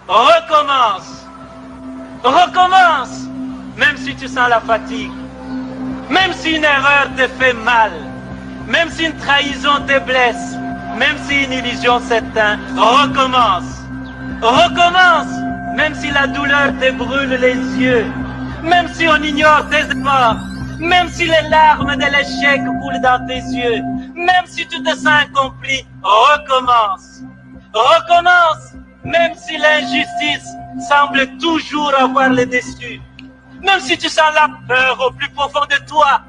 Recommence. Recommence. Même si tu sens la fatigue. Même si une erreur te fait mal. Même si une trahison te blesse. Même si une illusion s'éteint. Recommence. Recommence. Même si la douleur te brûle les yeux. Même si on ignore tes efforts. Même si les larmes de l'échec coulent dans tes yeux. Même si tu te sens incompris. Recommence. Recommence. Même si l'injustice semble toujours avoir le dessus. Même si tu sens la peur au plus profond de toi.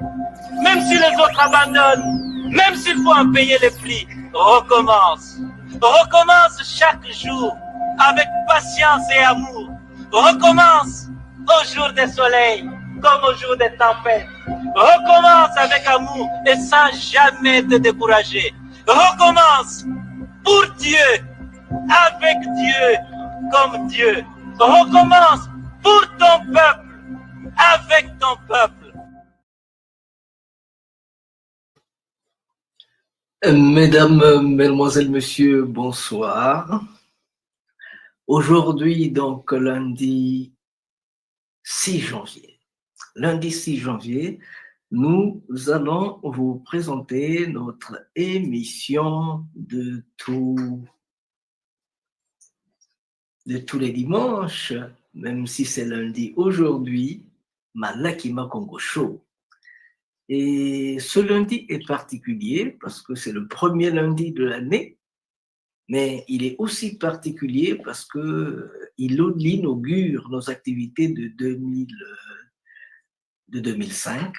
Même si les autres abandonnent. Même s'il faut en payer les prix. Recommence. Recommence chaque jour avec patience et amour. Recommence au jour des soleils comme au jour des tempêtes. Recommence avec amour et sans jamais te décourager. Recommence pour Dieu, avec Dieu, comme Dieu. Recommence pour ton peuple, avec ton peuple. Mesdames, Mesdemoiselles, Messieurs, bonsoir. Aujourd'hui, donc, lundi 6 janvier. Lundi 6 janvier, nous allons vous présenter notre émission de tous les dimanches, même si c'est lundi aujourd'hui, Malakima Congo Show. Et ce lundi est particulier parce que c'est le premier lundi de l'année, mais il est aussi particulier parce qu'il inaugure nos activités de 2005.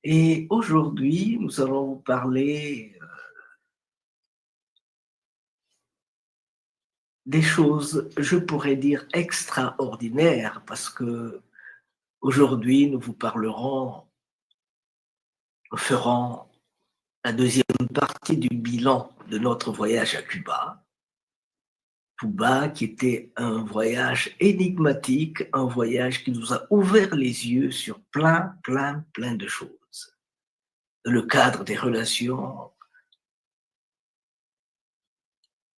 Et aujourd'hui, nous allons vous parler des choses, je pourrais dire, extraordinaires parce que aujourd'hui, nous ferons la deuxième partie du bilan de notre voyage à Cuba. Cuba qui était un voyage énigmatique, un voyage qui nous a ouvert les yeux sur plein de choses. Dans le cadre des relations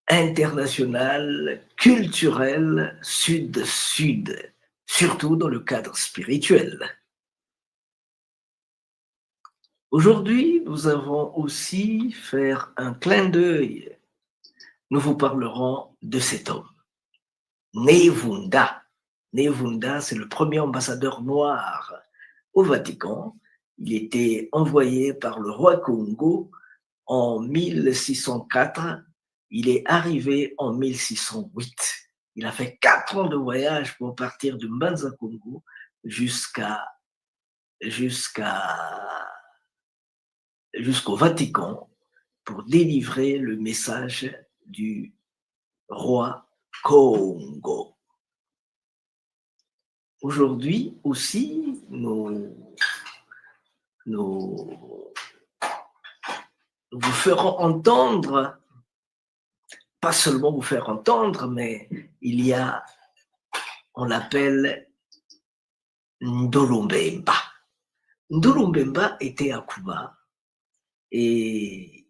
internationales, culturelles, sud-sud, surtout dans le cadre spirituel. Aujourd'hui, nous avons aussi faire un clin d'œil. Nous vous parlerons de cet homme, Nevunda. Nevunda, c'est le premier ambassadeur noir au Vatican. Il était envoyé par le roi Congo en 1604. Il est arrivé en 1608. Il a fait 4 ans de voyage pour partir de Mbanza Congo jusqu'au Vatican pour délivrer le message du roi Congo. Aujourd'hui aussi, nous vous ferons entendre, pas seulement vous faire entendre, mais il y a, on l'appelle Ndolumbemba. Ndolumbemba était à Cuba et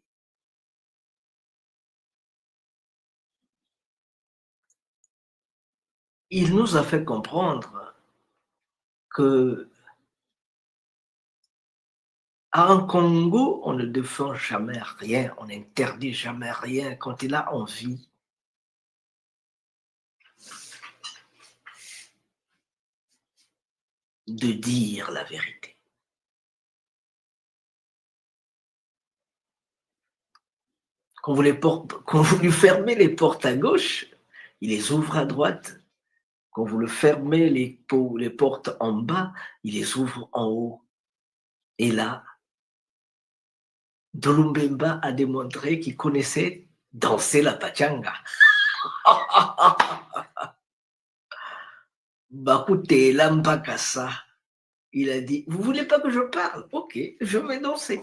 il nous a fait comprendre que en Congo, on ne défend jamais rien, on n'interdit jamais rien quand il a envie. De dire la vérité. Quand vous lui fermez les portes à gauche, il les ouvre à droite. Quand vous le fermez les portes en bas, il les ouvre en haut. Et là, Ndolumbemba a démontré qu'il connaissait danser la pachanga. Bakute Lambakasa. Il a dit, vous voulez pas que je parle? Ok, je vais danser.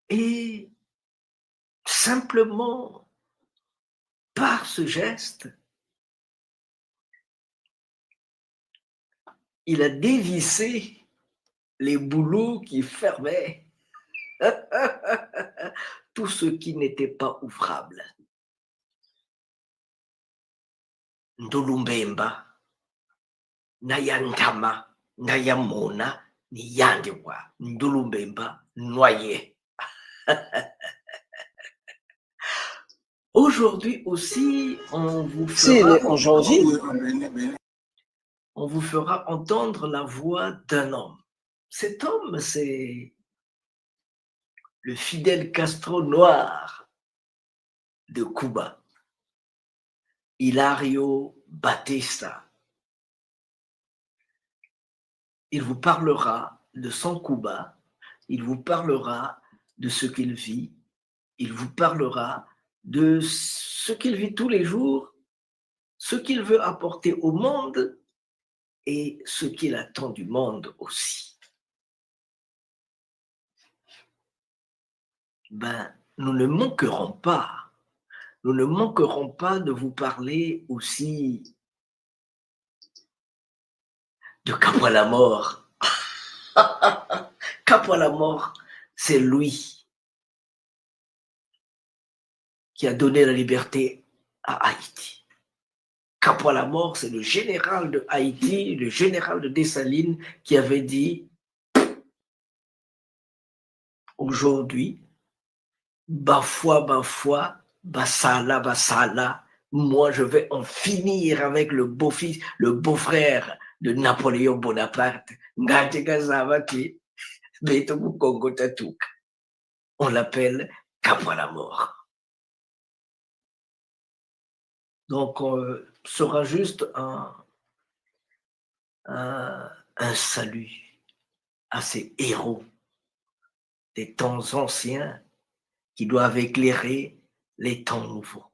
Et simplement, par ce geste, il a dévissé les boulots qui fermaient tout ce qui n'était pas ouvrable. ndulumbemba na ya ntama na ya mona ni yandiwa ndulumbemba noyé. Aujourd'hui aussi, on vous fera entendre la voix d'un homme. Cet homme, c'est le Fidel Castro noir de Cuba, Hilario Batista. Il vous parlera de son Cuba, il vous parlera de ce qu'il vit, il vous parlera de ce qu'il vit tous les jours, ce qu'il veut apporter au monde et ce qu'il attend du monde aussi. Nous ne manquerons pas de vous parler aussi de Capo à la mort. Capo à la mort, c'est lui qui a donné la liberté à Haïti. Capo à la mort, c'est le général de Haïti, le général de Dessalines qui avait dit aujourd'hui, Bafoua, Basala, moi je vais en finir avec le beau-fils, le beau-frère de Napoléon Bonaparte. On l'appelle Capo à la mort. Donc, sera juste un salut à ces héros des temps anciens qui doivent éclairer les temps nouveaux.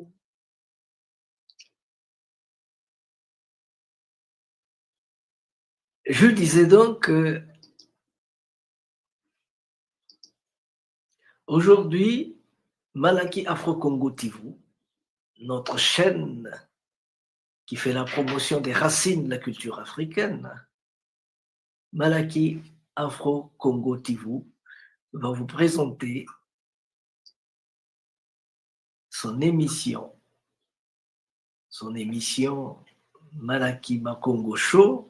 Je disais donc que aujourd'hui, Malaki Afro-Congo TV, notre chaîne qui fait la promotion des racines de la culture africaine, Malaki Afro-Congo TV va vous présenter son émission Malaki Makongo Show,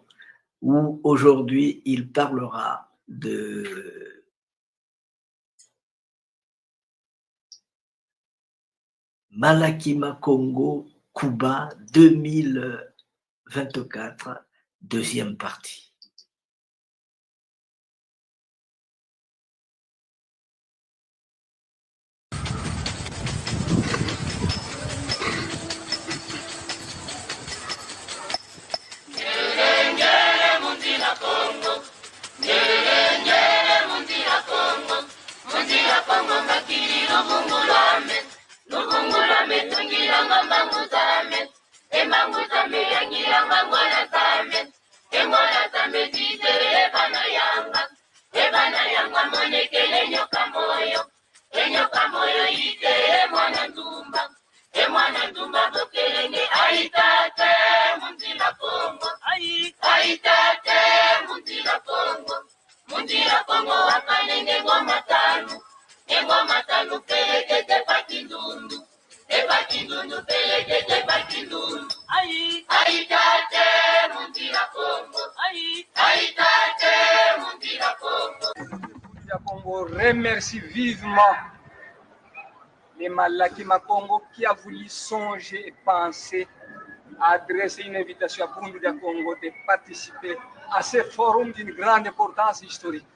où aujourd'hui il parlera de Malaki Makongo Cuba 2024, deuxième partie. Congo remercie vivement les Malaki Makongo qui a voulu songer et penser à adresser une invitation à Bundudia Congo de participer à ce forum d'une grande importance historique.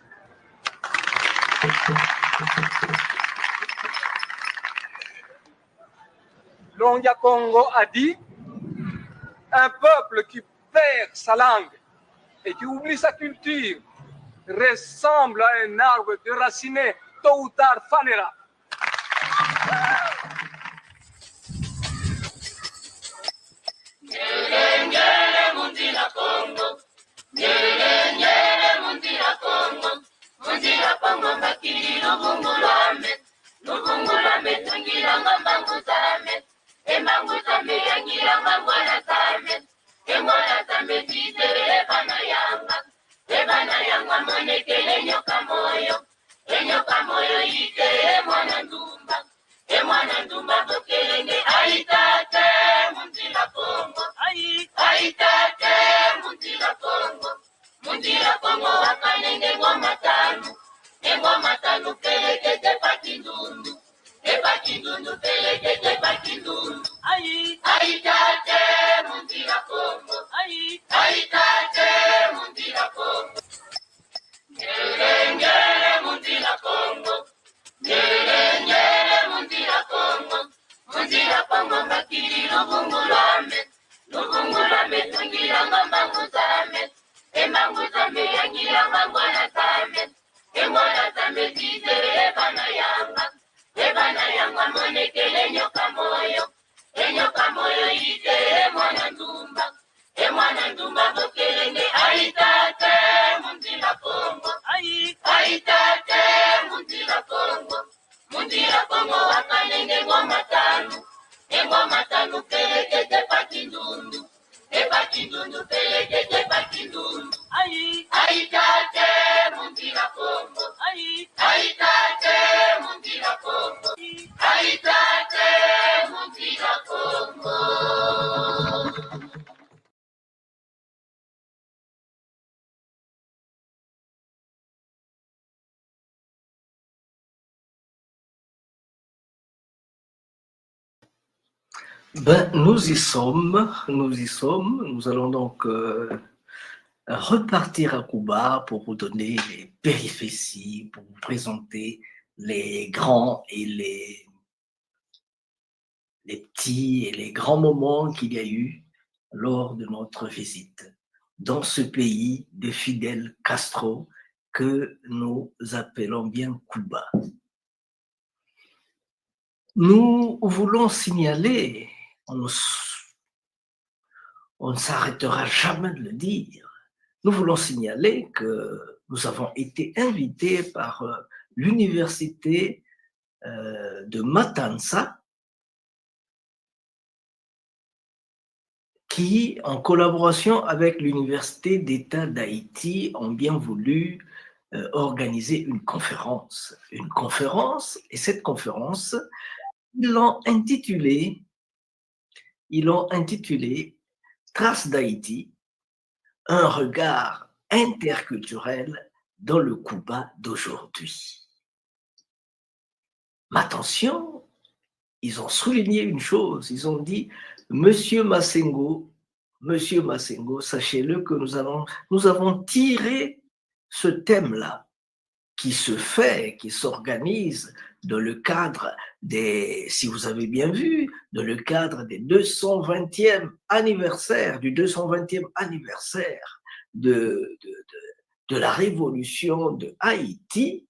Longia Congo a dit: un peuple qui perd sa langue et qui oublie sa culture ressemble à un arbre déraciné, tôt ou tard fanera. Ebana yangwa monekele nyoka moyo ite mwana Ben, nous y sommes, nous allons donc repartir à Cuba pour vous donner les péripéties, pour vous présenter les grands et les petits et les grands moments qu'il y a eu lors de notre visite dans ce pays de Fidel Castro que nous appelons bien Cuba. Nous voulons signaler, on ne s'arrêtera jamais de le dire, nous voulons signaler que nous avons été invités par l'université de Matanza, qui, en collaboration avec l'Université d'État d'Haïti, ont bien voulu organiser une conférence. Et cette conférence, ils l'ont intitulée Traces d'Haïti, un regard interculturel dans le Cuba d'aujourd'hui. Mais attention, ils ont souligné une chose, ils ont dit, Monsieur Massengo, sachez-le que nous avons tiré ce thème-là qui s'organise dans le cadre si vous avez bien vu, dans le cadre du 220e anniversaire de la révolution de Haïti.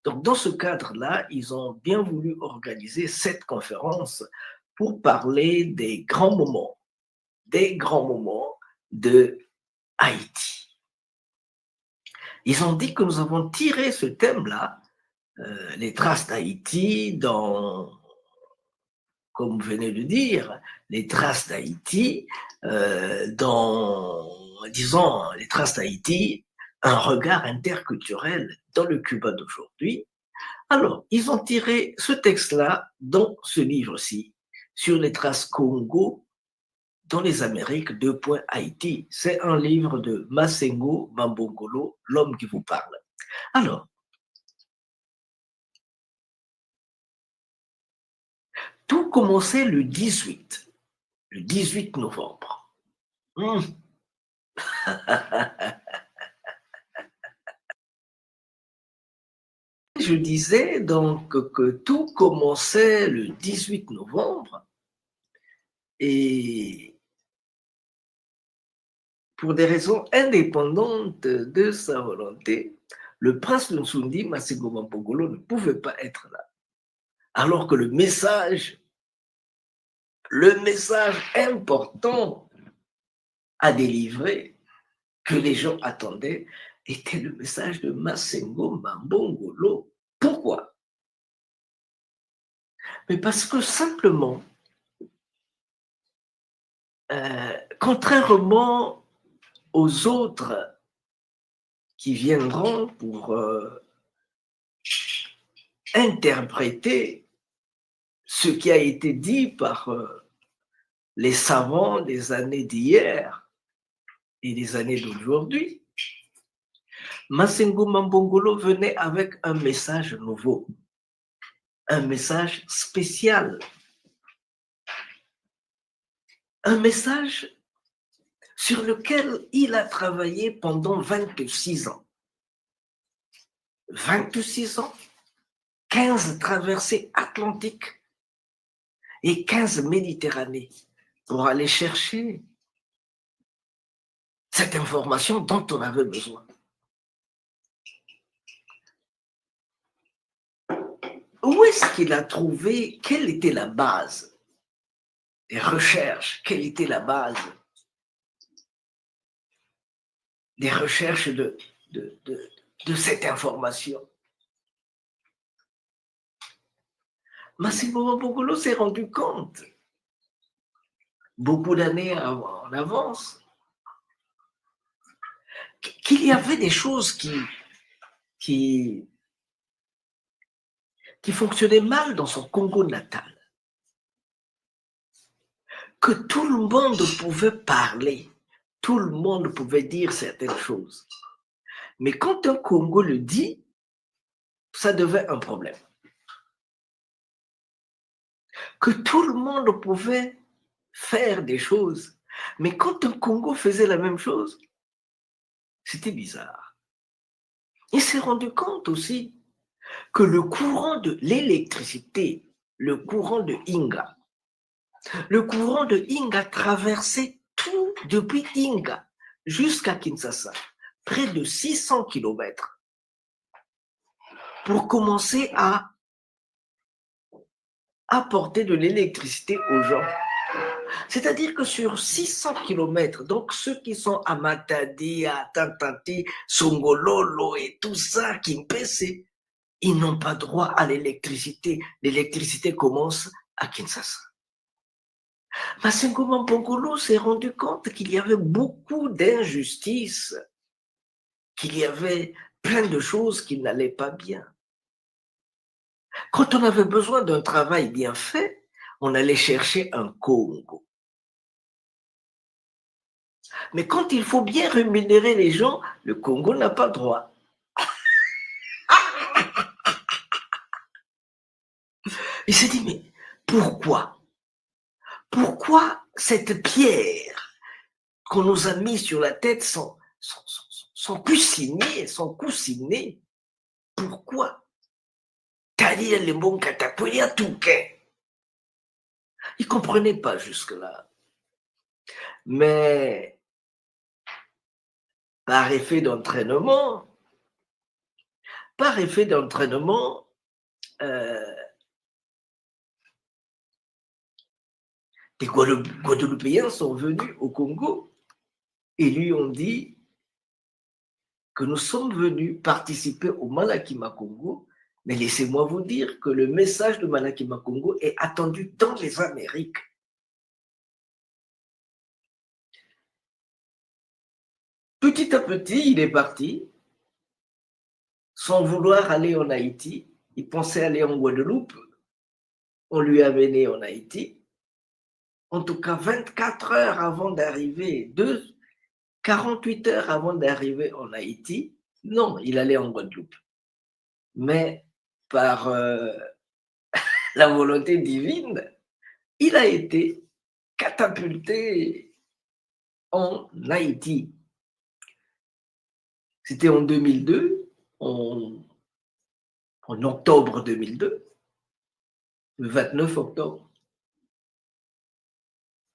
Donc, dans ce cadre-là, ils ont bien voulu organiser cette conférence pour parler des grands moments de Haïti. Ils ont dit que nous avons tiré ce thème-là, les traces d'Haïti, comme vous venez de dire, les traces d'Haïti, les traces d'Haïti, un regard interculturel dans le Cuba d'aujourd'hui. Alors, ils ont tiré ce texte-là dans ce livre-ci, sur les traces Congo dans les Amériques, Haïti. C'est un livre de Massengo Mambongolo, l'homme qui vous parle. Alors, tout commençait le 18 novembre. Je disais donc que tout commençait le 18 novembre et pour des raisons indépendantes de sa volonté, le prince Nsundi Massengo Mambongolo ne pouvait pas être là. Alors que le message important à délivrer que les gens attendaient était le message de Massengo Mambongolo. Pourquoi? Mais parce que simplement, contrairement aux autres qui viendront pour interpréter ce qui a été dit par les savants des années d'hier et des années d'aujourd'hui, Massengo Mambongolo venait avec un message nouveau. un message spécial. Un message sur lequel il a travaillé pendant 26 ans. 26 ans, 15 traversées atlantiques et 15 Méditerranées pour aller chercher cette information dont on avait besoin. Où est-ce qu'il a trouvé, quelle était la base des recherches, quelle était la base des recherches de cette information? Massimo Bongolo s'est rendu compte, beaucoup d'années en avance, qu'il y avait des choses qui fonctionnaient mal dans son Congo natal. Que tout le monde pouvait parler, tout le monde pouvait dire certaines choses. Mais quand un Congo le dit, ça devait un problème. Que tout le monde pouvait faire des choses, mais quand un Congo faisait la même chose, c'était bizarre. Il s'est rendu compte aussi que le courant de l'électricité, le courant de Inga, traversait tout depuis Inga jusqu'à Kinshasa, près de 600 km, pour commencer à apporter de l'électricité aux gens. C'est-à-dire que sur 600 km, donc ceux qui sont à Matadi, à Tantati, Songololo et tout ça, Kimpese, ils n'ont pas droit à l'électricité. L'électricité commence à Kinshasa. Massimo Bongolo s'est rendu compte qu'il y avait beaucoup d'injustices, qu'il y avait plein de choses qui n'allaient pas bien. Quand on avait besoin d'un travail bien fait, on allait chercher un Congo. Mais quand il faut bien rémunérer les gens, le Congo n'a pas droit. Il s'est dit, mais pourquoi? Pourquoi cette pierre qu'on nous a mise sur la tête sans coussiner, sans coussiner? Pourquoi? Il ne comprenait pas jusque-là. Mais par effet d'entraînement, des Guadeloupéens sont venus au Congo et lui ont dit que nous sommes venus participer au Malakima Congo, mais laissez-moi vous dire que le message de Malakima Congo est attendu dans les Amériques. Petit à petit, il est parti, sans vouloir aller en Haïti. Il pensait aller en Guadeloupe. On lui a amené en Haïti. En tout cas, 24 heures avant d'arriver, 48 heures avant d'arriver en Haïti, non, il allait en Guadeloupe. Mais par la volonté divine, il a été catapulté en Haïti. C'était en 2002, en octobre 2002, le 29 octobre.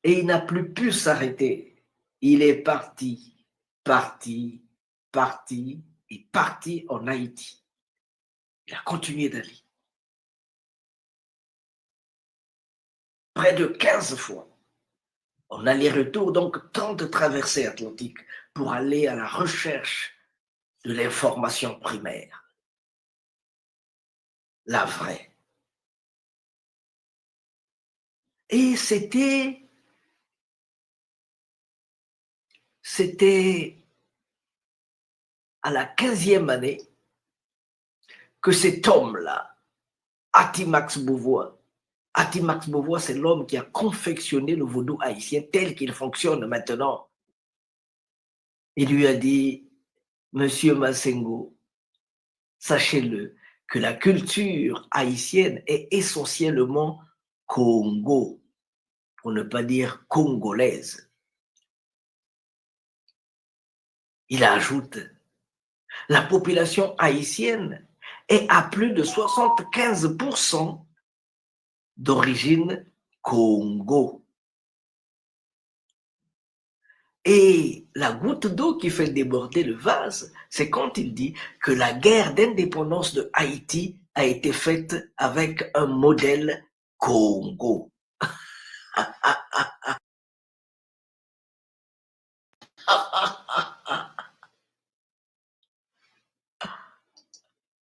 Et il n'a plus pu s'arrêter. Il est parti en Haïti. Il a continué d'aller. Près de 15 fois. En aller-retour, donc 30 traversées atlantiques pour aller à la recherche de l'information primaire. La vraie. Et c'était à la 15e année que cet homme-là, Atimax Beauvois, c'est l'homme qui a confectionné le vaudou haïtien tel qu'il fonctionne maintenant. Il lui a dit, Monsieur Massengo, sachez-le, que la culture haïtienne est essentiellement Congo, pour ne pas dire congolaise. Il ajoute, la population haïtienne est à plus de 75% d'origine Congo. Et la goutte d'eau qui fait déborder le vase, c'est quand il dit que la guerre d'indépendance de Haïti a été faite avec un modèle Congo.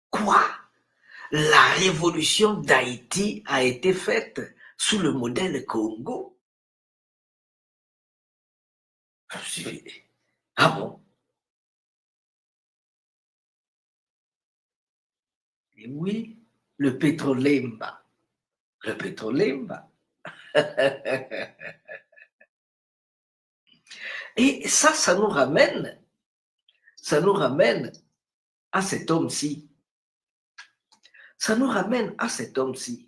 Quoi? La révolution d'Haïti a été faite sous le modèle Congo? Je me suis dit, ah bon? Et oui, le pétrolemba. Le pétrolemba. Et ça nous ramène à cet homme-ci. Ça nous ramène à cet homme-ci.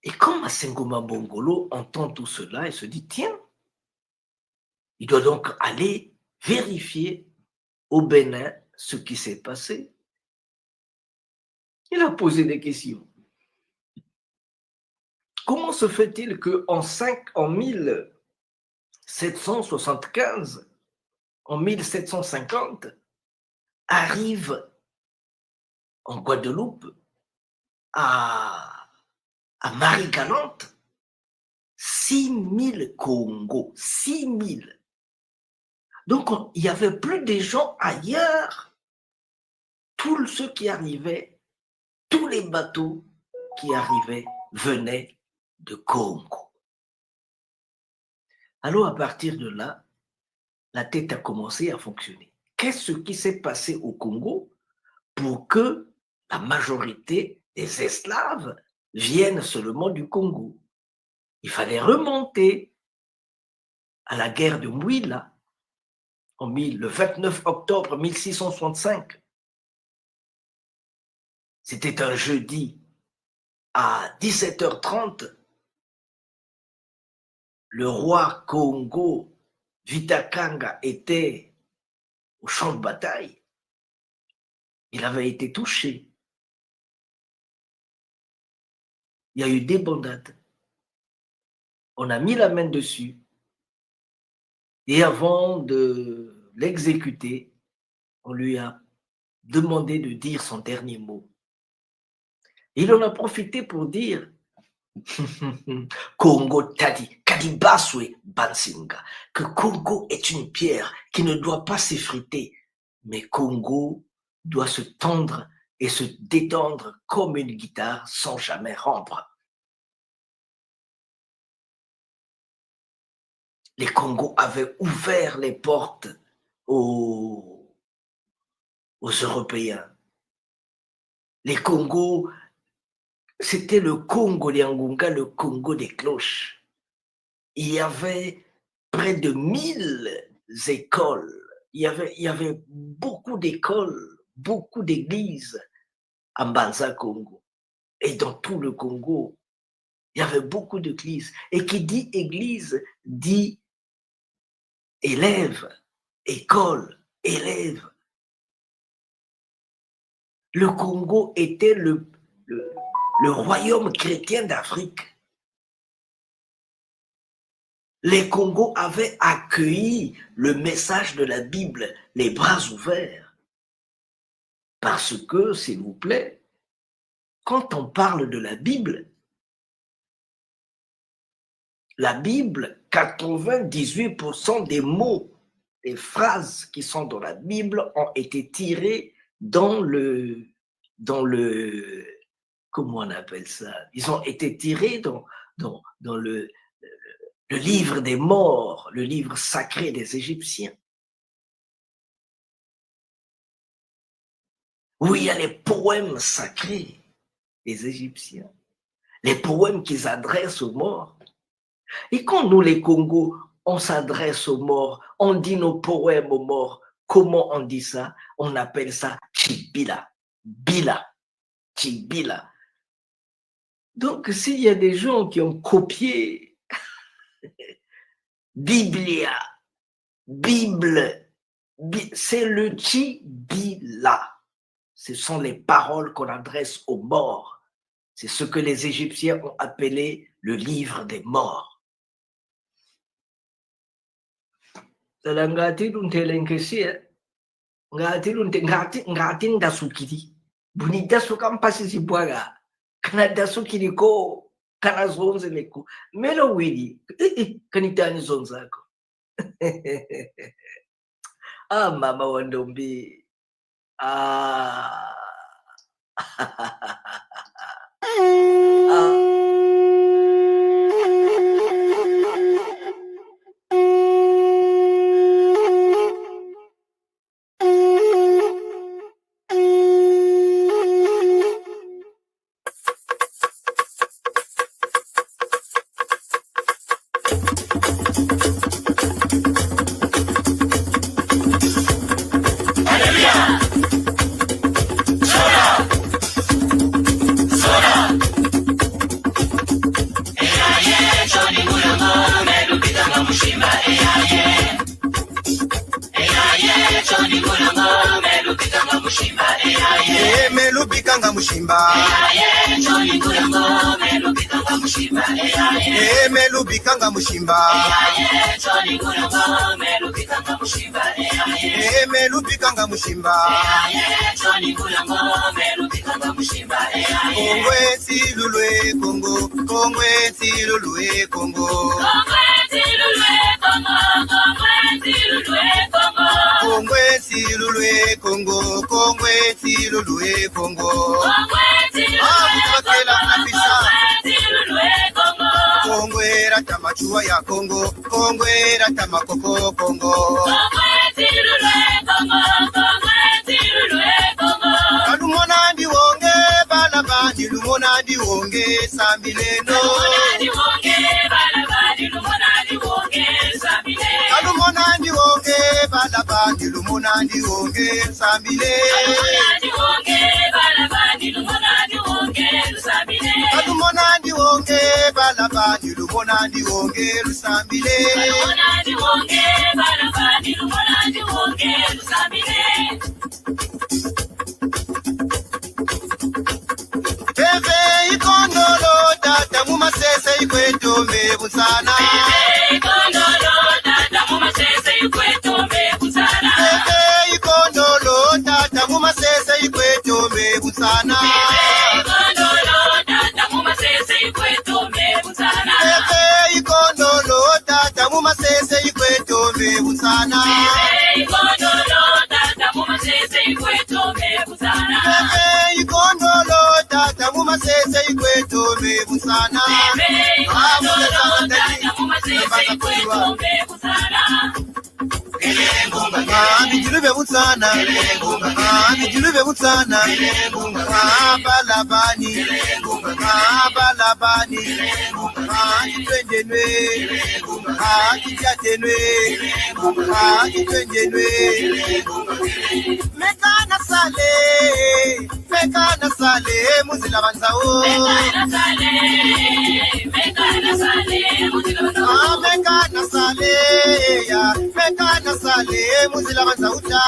Et quand Masengoma Bongolo entend tout cela, il se dit, tiens, il doit donc aller vérifier au Bénin ce qui s'est passé. Il a posé des questions. Comment se fait-il qu'en 1775, en 1750, arrive en Guadeloupe à Marie-Galante 6000 Congos, 6000. Donc, il y avait plus de gens ailleurs. Tous ceux qui arrivaient, tous les bateaux qui arrivaient venaient de Congo. Alors, à partir de là, la tête a commencé à fonctionner. Qu'est-ce qui s'est passé au Congo pour que la majorité des esclaves viennent seulement du Congo? Il fallait remonter à la guerre de Mouila, le 29 octobre 1665. C'était un jeudi à 17h30. Le roi Congo, Vitakanga, était au champ de bataille. Il avait été touché. Il y a eu des bandades. On a mis la main dessus. Et avant de l'exécuter, on lui a demandé de dire son dernier mot. Il en a profité pour dire Congo Tadi, Kadibaswe Bansinga, que Congo est une pierre qui ne doit pas s'effriter, mais Congo doit se tendre et se détendre comme une guitare sans jamais rompre. Les Congos avaient ouvert les portes aux Européens. Les Congos, c'était le Congo des Ngunga, le Congo des cloches. Il y avait près de 1000 écoles. Il y avait beaucoup d'écoles, beaucoup d'églises en Banza Congo. Et dans tout le Congo, il y avait beaucoup d'églises. Et qui dit église, dit élève, école, élève. Le Congo était le royaume chrétien d'Afrique. Les Congos avaient accueilli le message de la Bible, les bras ouverts. Parce que, s'il vous plaît, quand on parle de la Bible, 98% des mots, des phrases qui sont dans la Bible ont été tirés dans le comment on appelle ça? Ils ont été tirés dans le livre des morts, le livre sacré des Égyptiens. Où il y a les poèmes sacrés des Égyptiens, les poèmes qu'ils adressent aux morts. Et quand nous, les Congos, on s'adresse aux morts, on dit nos poèmes aux morts, comment on dit ça? On appelle ça Chibila, Bila, Chibila. Donc, s'il y a des gens qui ont copié Biblia, Bible, c'est le Chibila. Ce sont les paroles qu'on adresse aux morts. C'est ce que les Égyptiens ont appelé le livre des morts. Ngati ndasukiri buni dasuka mpasi zibwaga kana dasukiri ko kana zonze leko melo wili kanitani zonzako mama wandombi melubikanga mushimba melubikanga mushimba melubikanga mushimba kongwe silulwe kongo kongwe silulwe kongo kongwe silulwe kongo kongwe silulwe kongo akutokela napisa kongwe rata machua ya kongo kongwe rata makoko kongo kalumona ndiwonge bala bandi lumona ndiwonge sambileno kalumona ndiwonge bala bandi lumona ndiwonge sambile kalumona ndiwonge bala bandi lumona ndiwonge lusambile Bebe ikondolo tata mumasese ikwetome busana Bebe ikondolo tata mumasese ikwetome busana Bebe ikondolo tata mumasese ikwetome busana Bebe ikondolo tata mumasese ikwetome busana Bebe ikondolo tata mumasese ikwetome busana Bebe ikondolo tata mumasese ikwetome busana Bebe ikondolo tata mumasese ikwetome busana Bijulube butsana bijulube butsana balabani balabani twenjenwe jatenwe twenjenwe mekana sale muzila banzao mekana muzila banzauta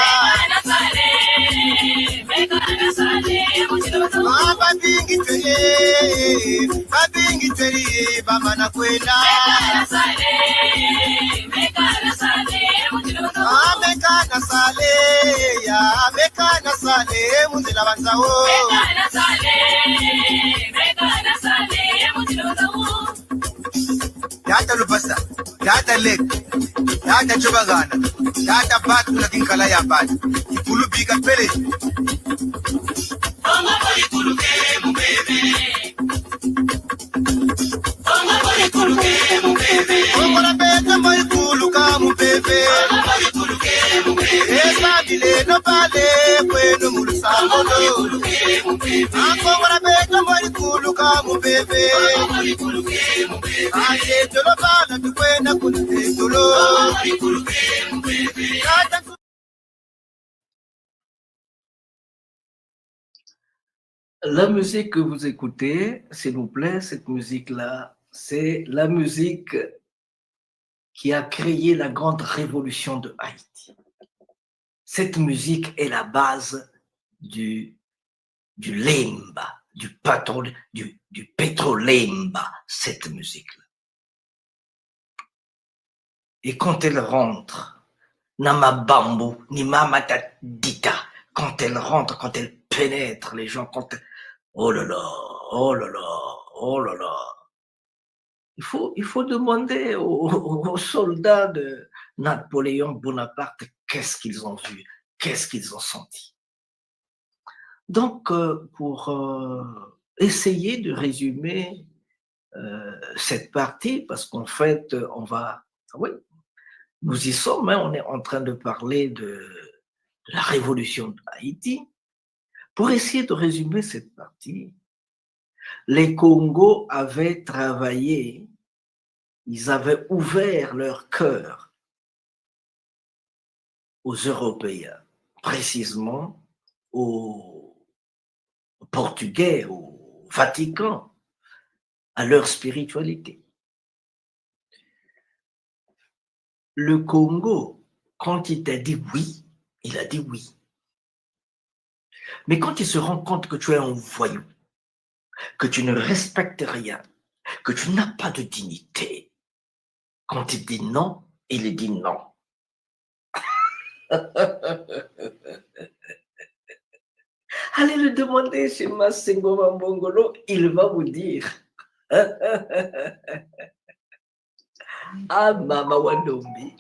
babingi tweye bamana kwenda mekana sale muzila banzao yata lupasa yata lek yata chobagana yata batu lakin kala ya batu ikulu bika pele Onga bori kuluke mubebe Onga bori kuluke mubebe Onga la bete bori kuluka mubebe Onga bori kuluke mubebe Esa bile no pale kwenu mulusamolo Onga bori kuluke mubebe Onga la bete bori kuluka mubebe Onga bori kuluke mubebe Aye tolo bala tukwena kunute tolo Onga bori kuluke mubebe La musique que vous écoutez, s'il vous plaît, cette musique-là, c'est la musique qui a créé la grande révolution de Haïti. Cette musique est la base du lemba, du pétrolemba, cette musique-là. Et quand elle rentre, Nama Bambou, ni Mamata Dita, quand elle rentre, quand elle pénètre les gens, quand elle... Oh là là, oh là là, oh là là. Il faut demander aux soldats de Napoléon Bonaparte qu'est-ce qu'ils ont vu, qu'est-ce qu'ils ont senti. Donc, pour essayer de résumer cette partie, parce qu'en fait, on va... Oui, nous y sommes, hein, on est en train de parler de la révolution d'Haïti. Pour essayer de résumer cette partie, les Congos avaient travaillé, ils avaient ouvert leur cœur aux Européens, précisément aux Portugais, au Vatican, à leur spiritualité. Le Congo, quand il t'a dit oui, il a dit oui. Mais quand il se rend compte que tu es un voyou, que tu ne respectes rien, que tu n'as pas de dignité, quand il dit non, il dit non. Allez le demander chez Massengo Mambongolo, il va vous dire. Ah, Mama Wandombi.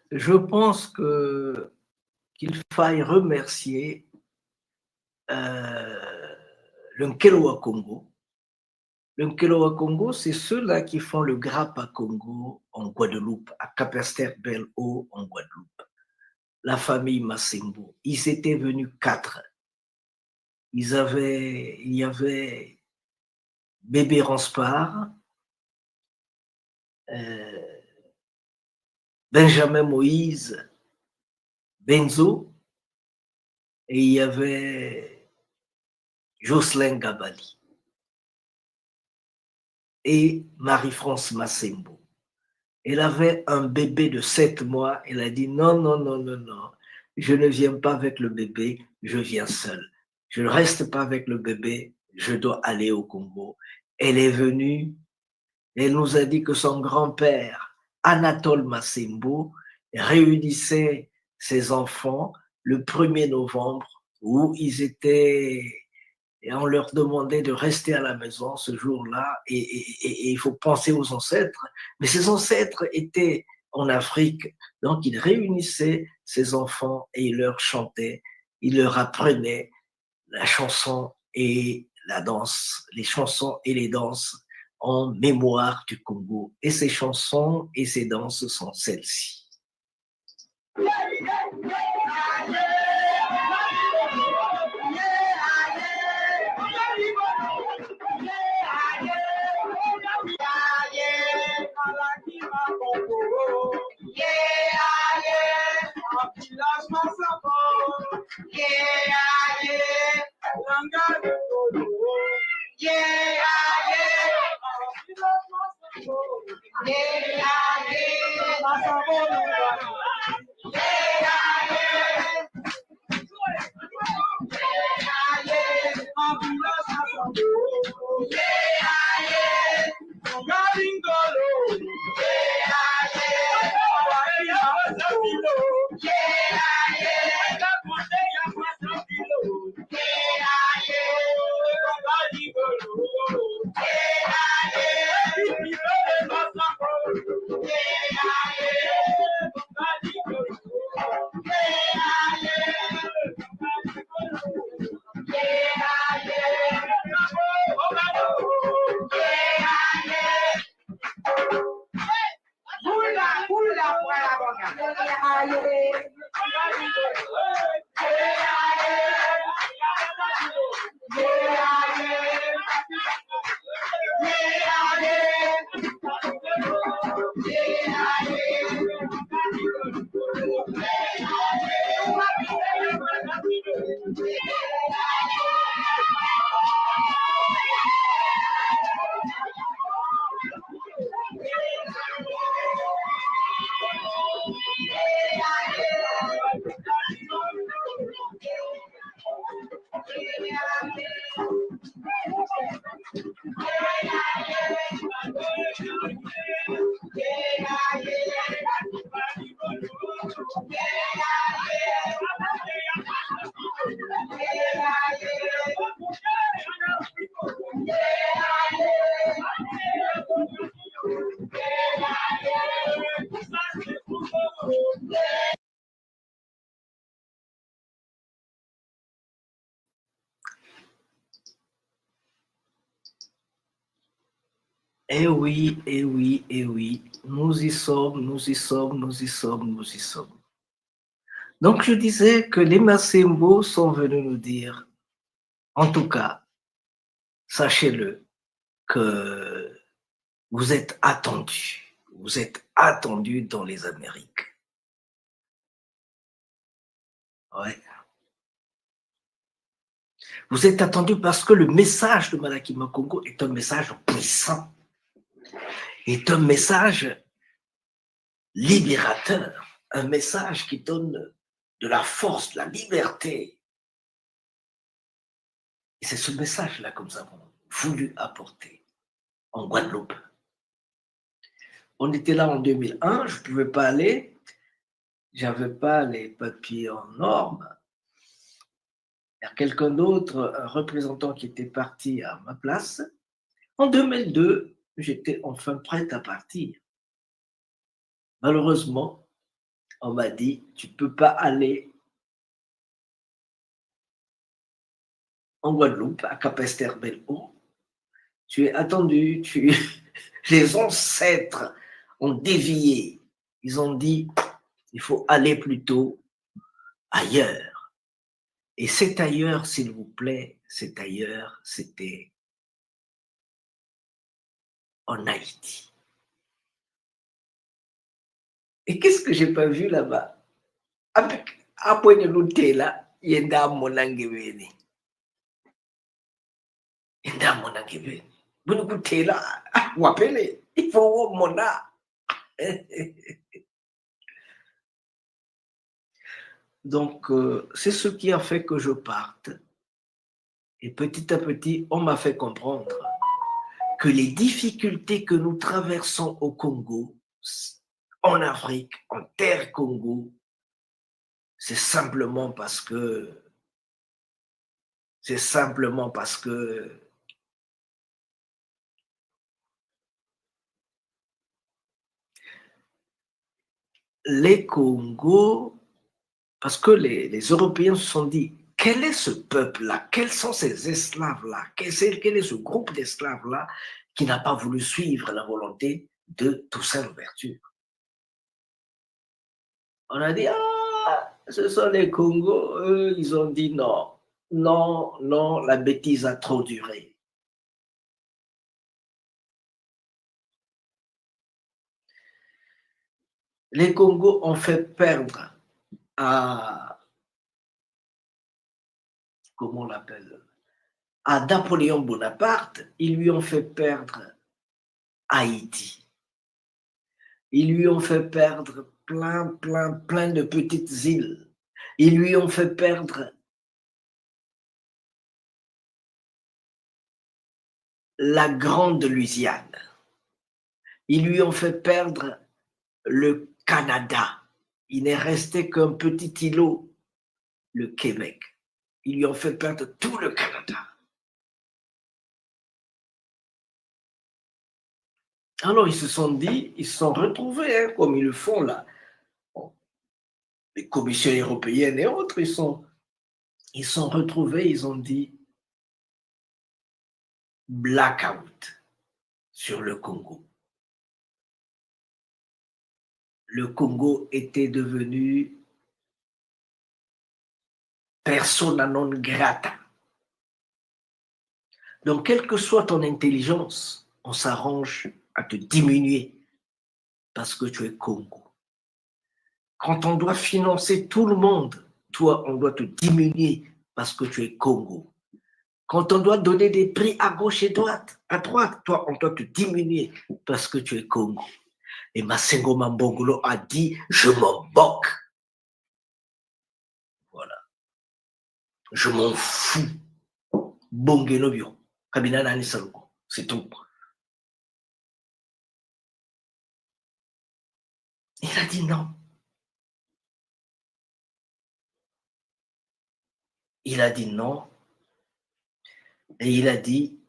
Je pense qu'il faille remercier le Nkeloa Congo. Le Nkeloa Congo, c'est ceux-là qui font le Grappa Congo en Guadeloupe, à Capesterre-Belle-Eau en Guadeloupe. La famille Massembo. Ils étaient venus 4. Il y avait Bébé Ranspar, Benjamin Moïse, Benzo, et il y avait Jocelyn Gabali et Marie-France Massembo. Elle avait un bébé de 7 mois, elle a dit non, non, non, non, non, je ne viens pas avec le bébé, je viens seule. je ne reste pas avec le bébé, je dois aller au Congo. Elle est venue, elle nous a dit que son grand-père, Anatole Massembo, réunissait ses enfants le 1er novembre où ils étaient, et on leur demandait de rester à la maison ce jour-là et il faut penser aux ancêtres. Mais ces ancêtres étaient en Afrique, donc il réunissait ses enfants et il leur chantait, il leur apprenait la chanson et la danse, les chansons et les danses en mémoire du Congo. Et ces chansons et ces danses sont celles-ci. Eh oui, eh oui, eh oui, nous y sommes, nous y sommes, nous y sommes, nous y sommes. Donc je disais que les Massembo sont venus nous dire, en tout cas, sachez-le, que vous êtes attendus dans les Amériques. Ouais. Vous êtes attendus parce que le message de Malaki Makongo est un message puissant, est un message libérateur, un message qui donne de la force, de la liberté. Et c'est ce message-là que nous avons voulu apporter en Guadeloupe. On était là en 2001, je ne pouvais pas aller, j'avais pas les papiers en norme. Il y a quelqu'un d'autre, un représentant qui était parti à ma place. En 2002, j'étais enfin prête à partir. Malheureusement, on m'a dit, tu ne peux pas aller en Guadeloupe, à Capesterre-Belle-Eau. Tu es attendu, les ancêtres ont dévié. Ils ont dit, il faut aller plutôt ailleurs. Et cet ailleurs, s'il vous plaît, cet ailleurs, c'était en Haïti. Et qu'est-ce que j'ai pas vu là-bas? Après le là, il y a un monangéveni. Il y a un monangéveni. Vous écoutez là, vous appelez, il faut mona. Donc, c'est ce qui a fait que je parte. Et petit à petit, on m'a fait comprendre que les difficultés que nous traversons au Congo, en Afrique, en terre Congo, c'est simplement parce que les Congos, parce que les Européens se sont dit, quel est ce peuple-là? Quels sont ces esclaves-là? Quel est ce groupe d'esclaves-là qui n'a pas voulu suivre la volonté de Toussaint Louverture? On a dit, ah, ce sont les Congos. Eux, ils ont dit non, non, non, la bêtise a trop duré. Les Congos ont fait perdre à, comment on l'appelle, à Napoléon Bonaparte, ils lui ont fait perdre Haïti. Ils lui ont fait perdre plein de petites îles. Ils lui ont fait perdre la grande Louisiane. Ils lui ont fait perdre le Canada. Il n'est resté qu'un petit îlot, le Québec. Ils lui ont fait perdre tout le Canada. Alors ils se sont dit, ils se sont retrouvés, hein, comme ils le font là. Bon, les commissions européennes et autres, ils sont retrouvés, ils ont dit blackout sur le Congo. Le Congo était devenu persona non grata. Donc, quelle que soit ton intelligence, on s'arrange à te diminuer parce que tu es Congo. Quand on doit financer tout le monde, toi, on doit te diminuer parce que tu es Congo. Quand on doit donner des prix à gauche et à droite, toi, on doit te diminuer parce que tu es Congo. Et Masengo Mambongolo a dit, je m'en moque. Voilà. Je m'en fous. Bongenobio. Kabina Nani Saluko. C'est tout. Il a dit non. Il a dit non. Et il a dit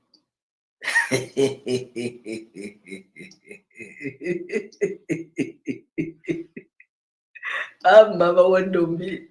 ah, Mama Wandombi.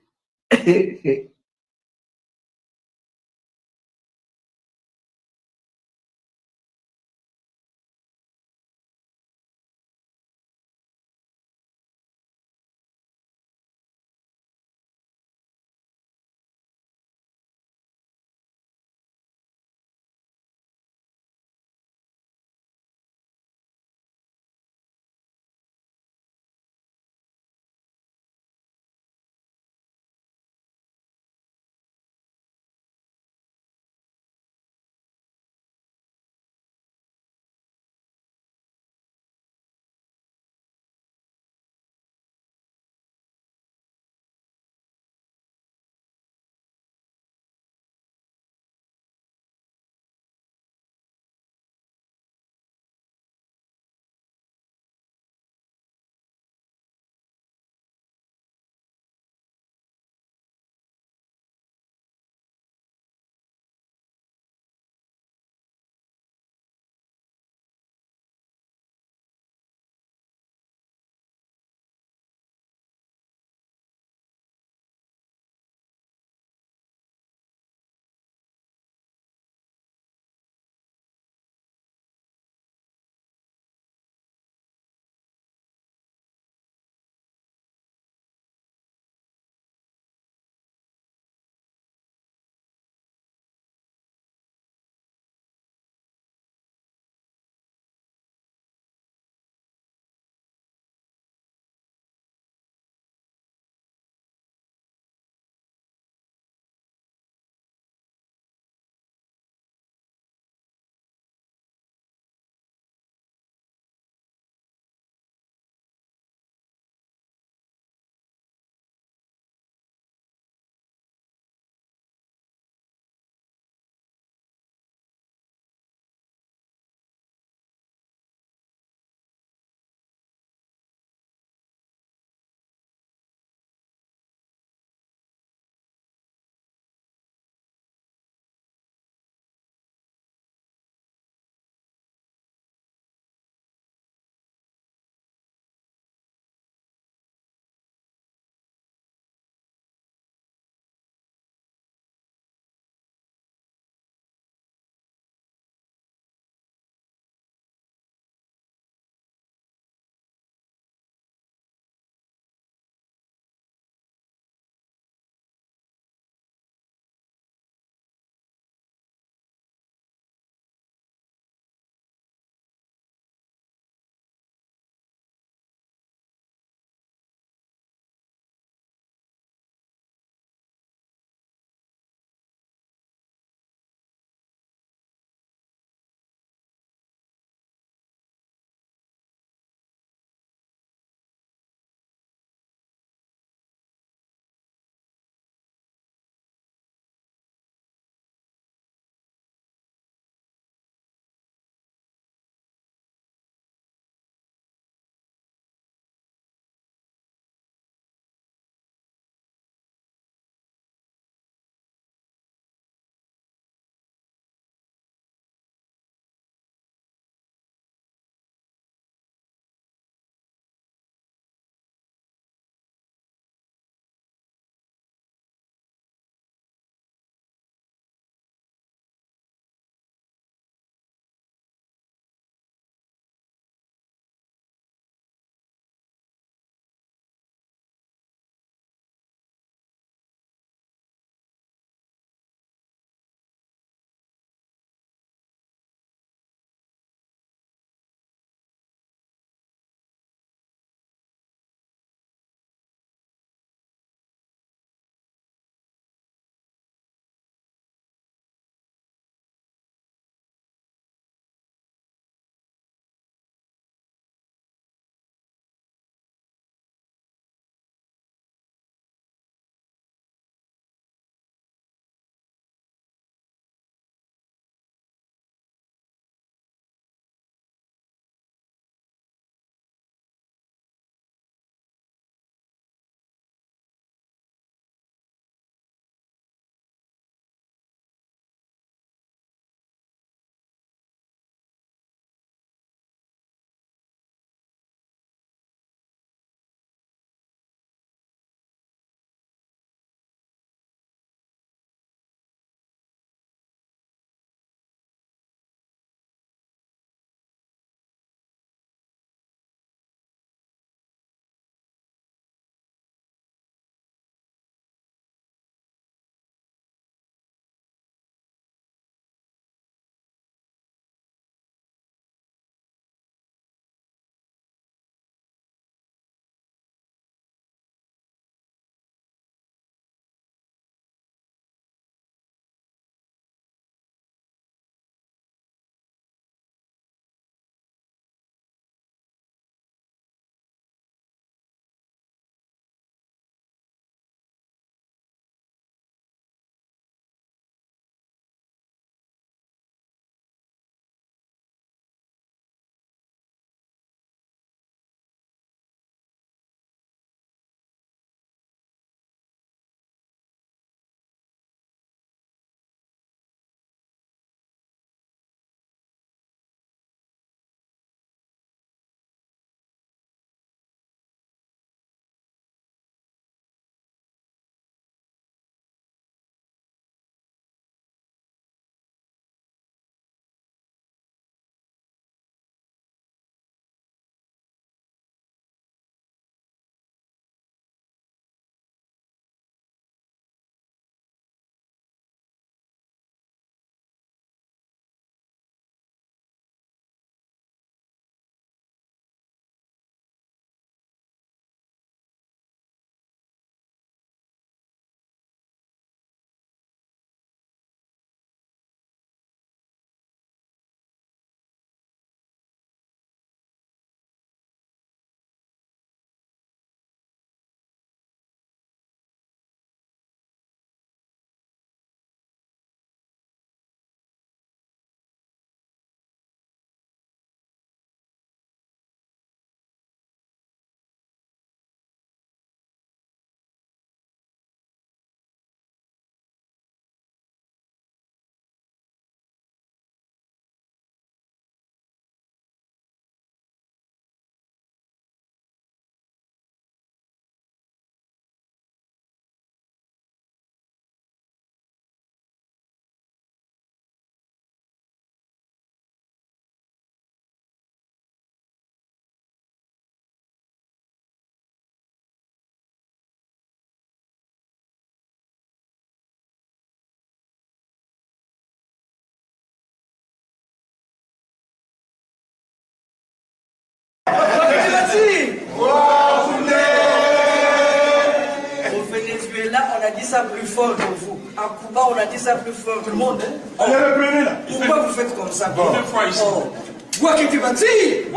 ça plus fort que vous. À Cuba, on a dit ça plus fort que le monde. Hein? Allez, reprenez là. Pourquoi vous faites comme ça? Bon. Deux fois ici. Oh. Toi qui tu vas dire?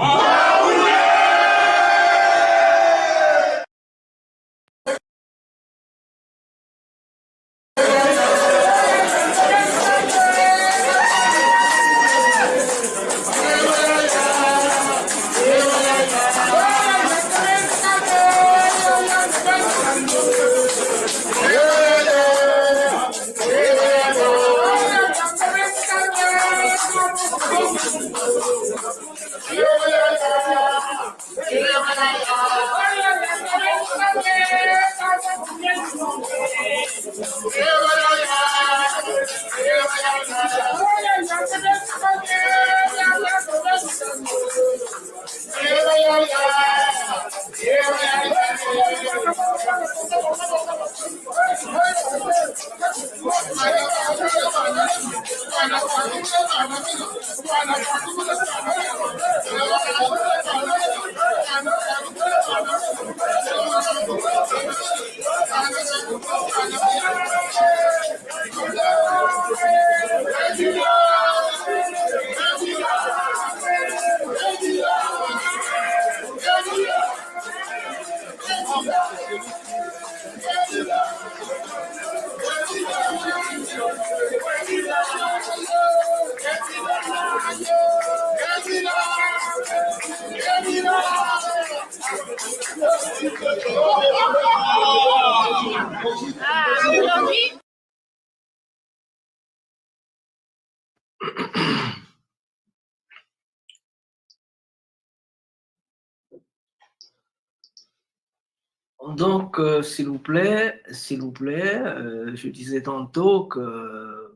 Donc, s'il vous plaît, je disais tantôt que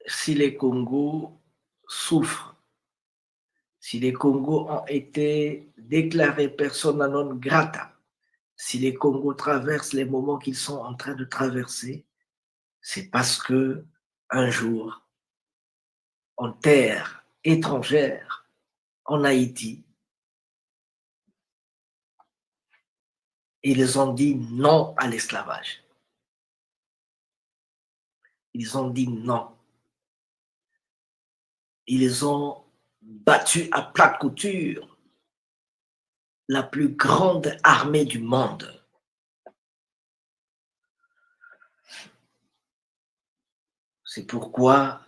si les Congos souffrent, si les Congos ont été déclarés persona non grata, si les Congos traversent les moments qu'ils sont en train de traverser, c'est parce que un jour, en terre étrangère, en Haïti, ils ont dit non à l'esclavage. Ils ont dit non. Ils ont battu à plate couture la plus grande armée du monde. C'est pourquoi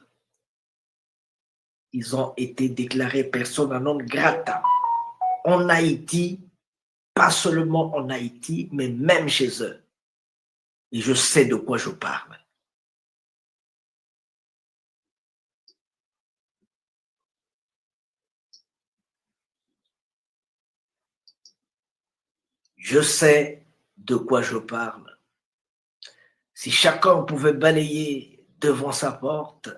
ils ont été déclarés persona non grata en Haïti, pas seulement en Haïti, mais même chez eux. Et je sais de quoi je parle. Je sais de quoi je parle. Si chacun pouvait balayer devant sa porte,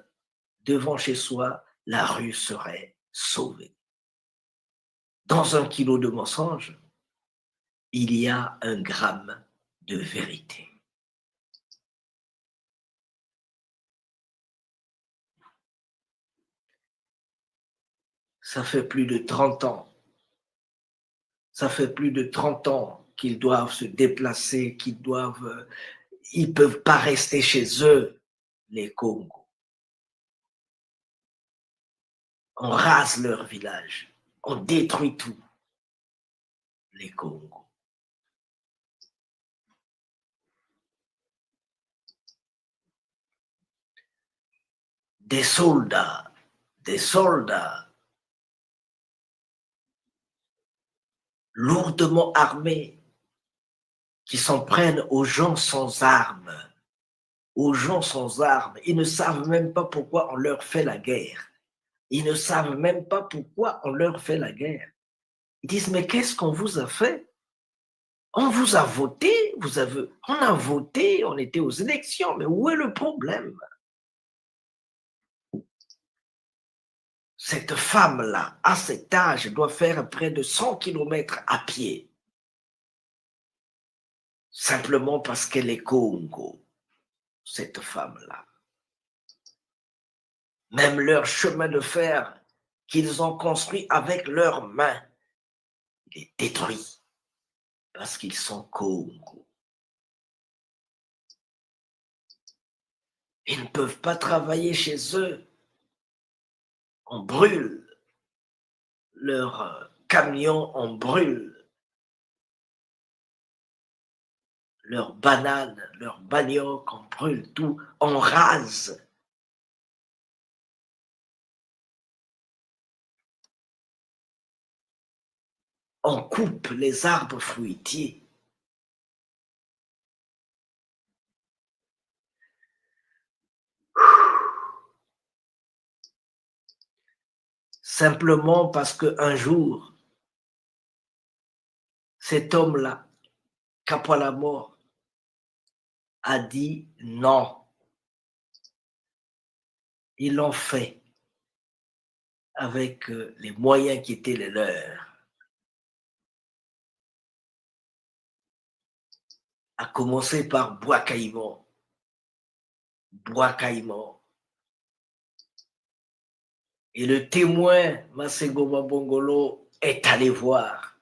devant chez soi, la rue serait sauvée. Dans 1 kilo de mensonge, il y a 1 gramme de vérité. Ça fait plus de 30 ans. Ça fait plus de 30 ans qu'ils doivent se déplacer, ils peuvent pas rester chez eux, les Congos. On rase leur village, on détruit tout, les Congos. Des soldats lourdement armés qui s'en prennent aux gens sans armes. Aux gens sans armes. Ils ne savent même pas pourquoi on leur fait la guerre. Ils ne savent même pas pourquoi on leur fait la guerre. Ils disent, mais qu'est-ce qu'on vous a fait? On vous a voté, on a voté, on était aux élections, mais où est le problème? Cette femme-là, à cet âge, doit faire près de 100 km à pied. Simplement parce qu'elle est Congo, cette femme-là. Même leur chemin de fer qu'ils ont construit avec leurs mains, il est détruit parce qu'ils sont Congo. Ils ne peuvent pas travailler chez eux. On brûle leurs camions, on brûle leurs bananes, leurs manioc, on brûle tout, on rase. On coupe les arbres fruitiers. Simplement parce qu'un jour, cet homme-là, Kapwa mort, a dit non. Ils l'ont fait avec les moyens qui étaient les leurs. À commencer par Bois-Caïman. Bois-Caïman. Et le témoin, Masego Mabongolo, est allé voir,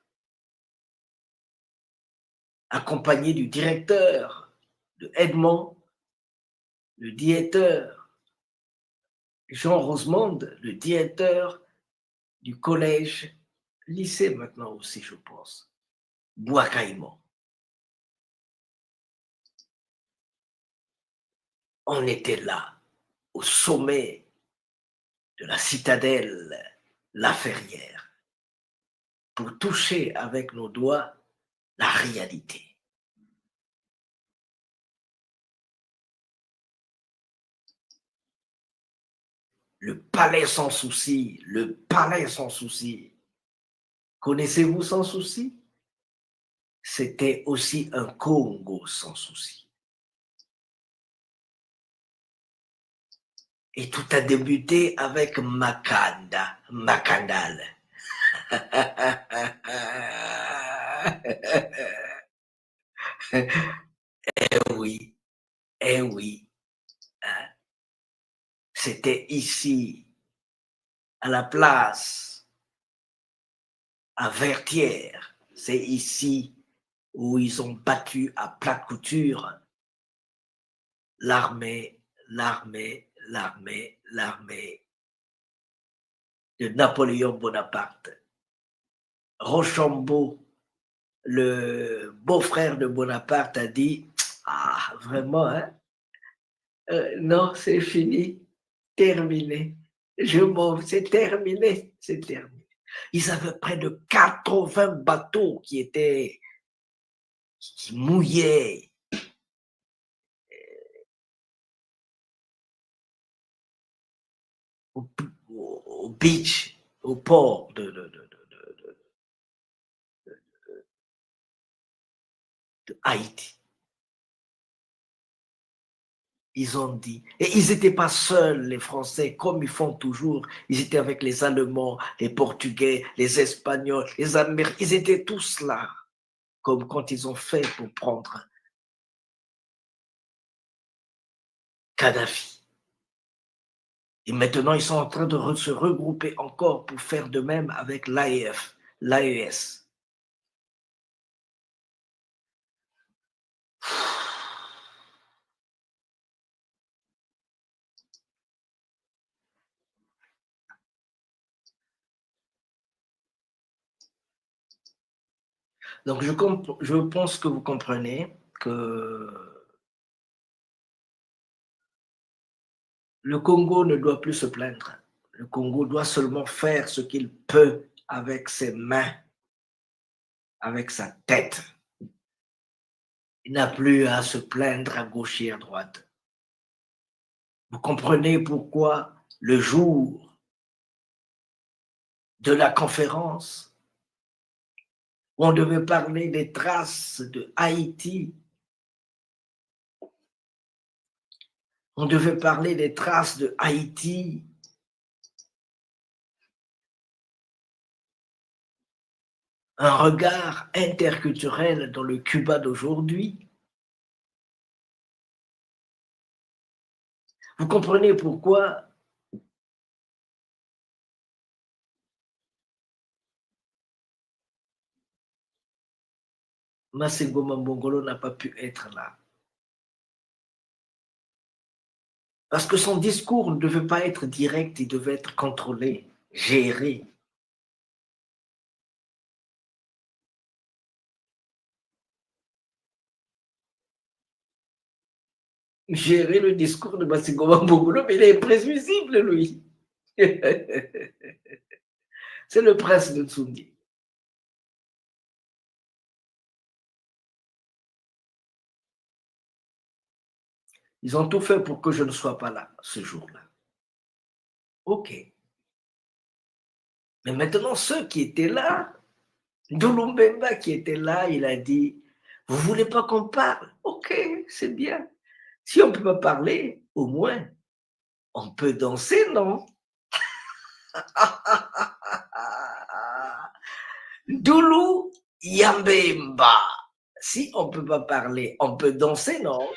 accompagné du directeur, de Edmond, le directeur, Jean Rosemonde, le directeur du collège, lycée maintenant aussi, je pense, Bois-Caïman. On était là, au sommet de la citadelle La Ferrière, pour toucher avec nos doigts la réalité. Le palais sans souci, le palais sans souci. Connaissez-vous sans souci? C'était aussi un Congo sans souci. Et tout a débuté avec Makanda, Makandal. Oui, eh oui. Hein? C'était ici, à la place, à Vertières. C'est ici où ils ont battu à plate couture l'armée de Napoléon Bonaparte. Rochambeau, le beau-frère de Bonaparte, a dit « Ah, vraiment, hein? Non, c'est fini, terminé. Je m'en vais, c'est terminé, c'est terminé. » Ils avaient près de 80 bateaux qui mouillaient. Au beach, au port de Haïti. Ils ont dit, et ils n'étaient pas seuls, les Français, comme ils font toujours. Ils étaient avec les Allemands, les Portugais, les Espagnols, les Américains. Ils étaient tous là, comme quand ils ont fait pour prendre Kadhafi. Et maintenant, ils sont en train de se regrouper encore pour faire de même avec l'AEF, l'AES. Donc, je pense que vous comprenez que le Congo ne doit plus se plaindre. Le Congo doit seulement faire ce qu'il peut avec ses mains, avec sa tête. Il n'a plus à se plaindre à gauche et à droite. Vous comprenez pourquoi le jour de la conférence, on devait parler des traces de Haïti. On devait parler des traces de Haïti. Un regard interculturel dans le Cuba d'aujourd'hui. Vous comprenez pourquoi Masengoma Mbongolo n'a pas pu être là. Parce que son discours ne devait pas être direct, il devait être contrôlé, géré. Gérer le discours de Masengoma Mbongolo, mais il est imprévisible, lui. C'est le prince de Tsundi. Ils ont tout fait pour que je ne sois pas là ce jour-là. Ok. Mais maintenant, ceux qui étaient là, Ndouloumbemba qui était là, il a dit, vous voulez pas qu'on parle? Ok, c'est bien. Si on ne peut pas parler, au moins, on peut danser, non? Doulou Yambemba. Si on ne peut pas parler, on peut danser, non?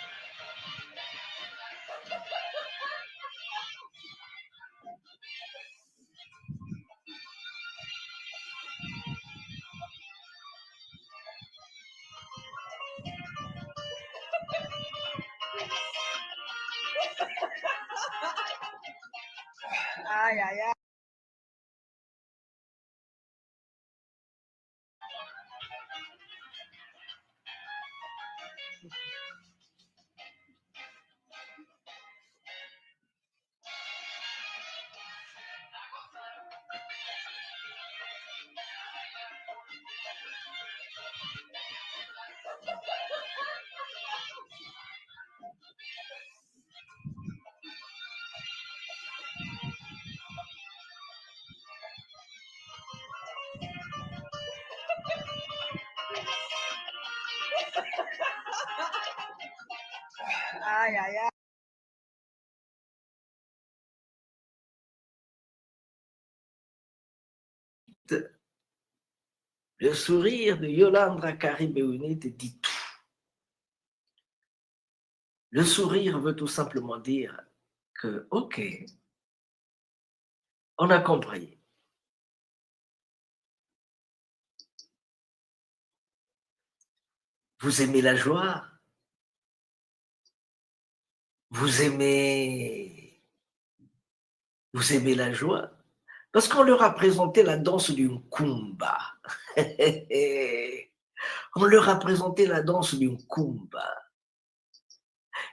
Aïe, aïe, aïe. Aïe, aïe, aïe. Le sourire de Yolandra Karibéunite dit tout. Le sourire veut tout simplement dire que, ok, on a compris. Vous aimez la joie? Vous aimez la joie? Parce qu'on leur a présenté la danse du Nkumba. On leur a présenté la danse du Nkumba.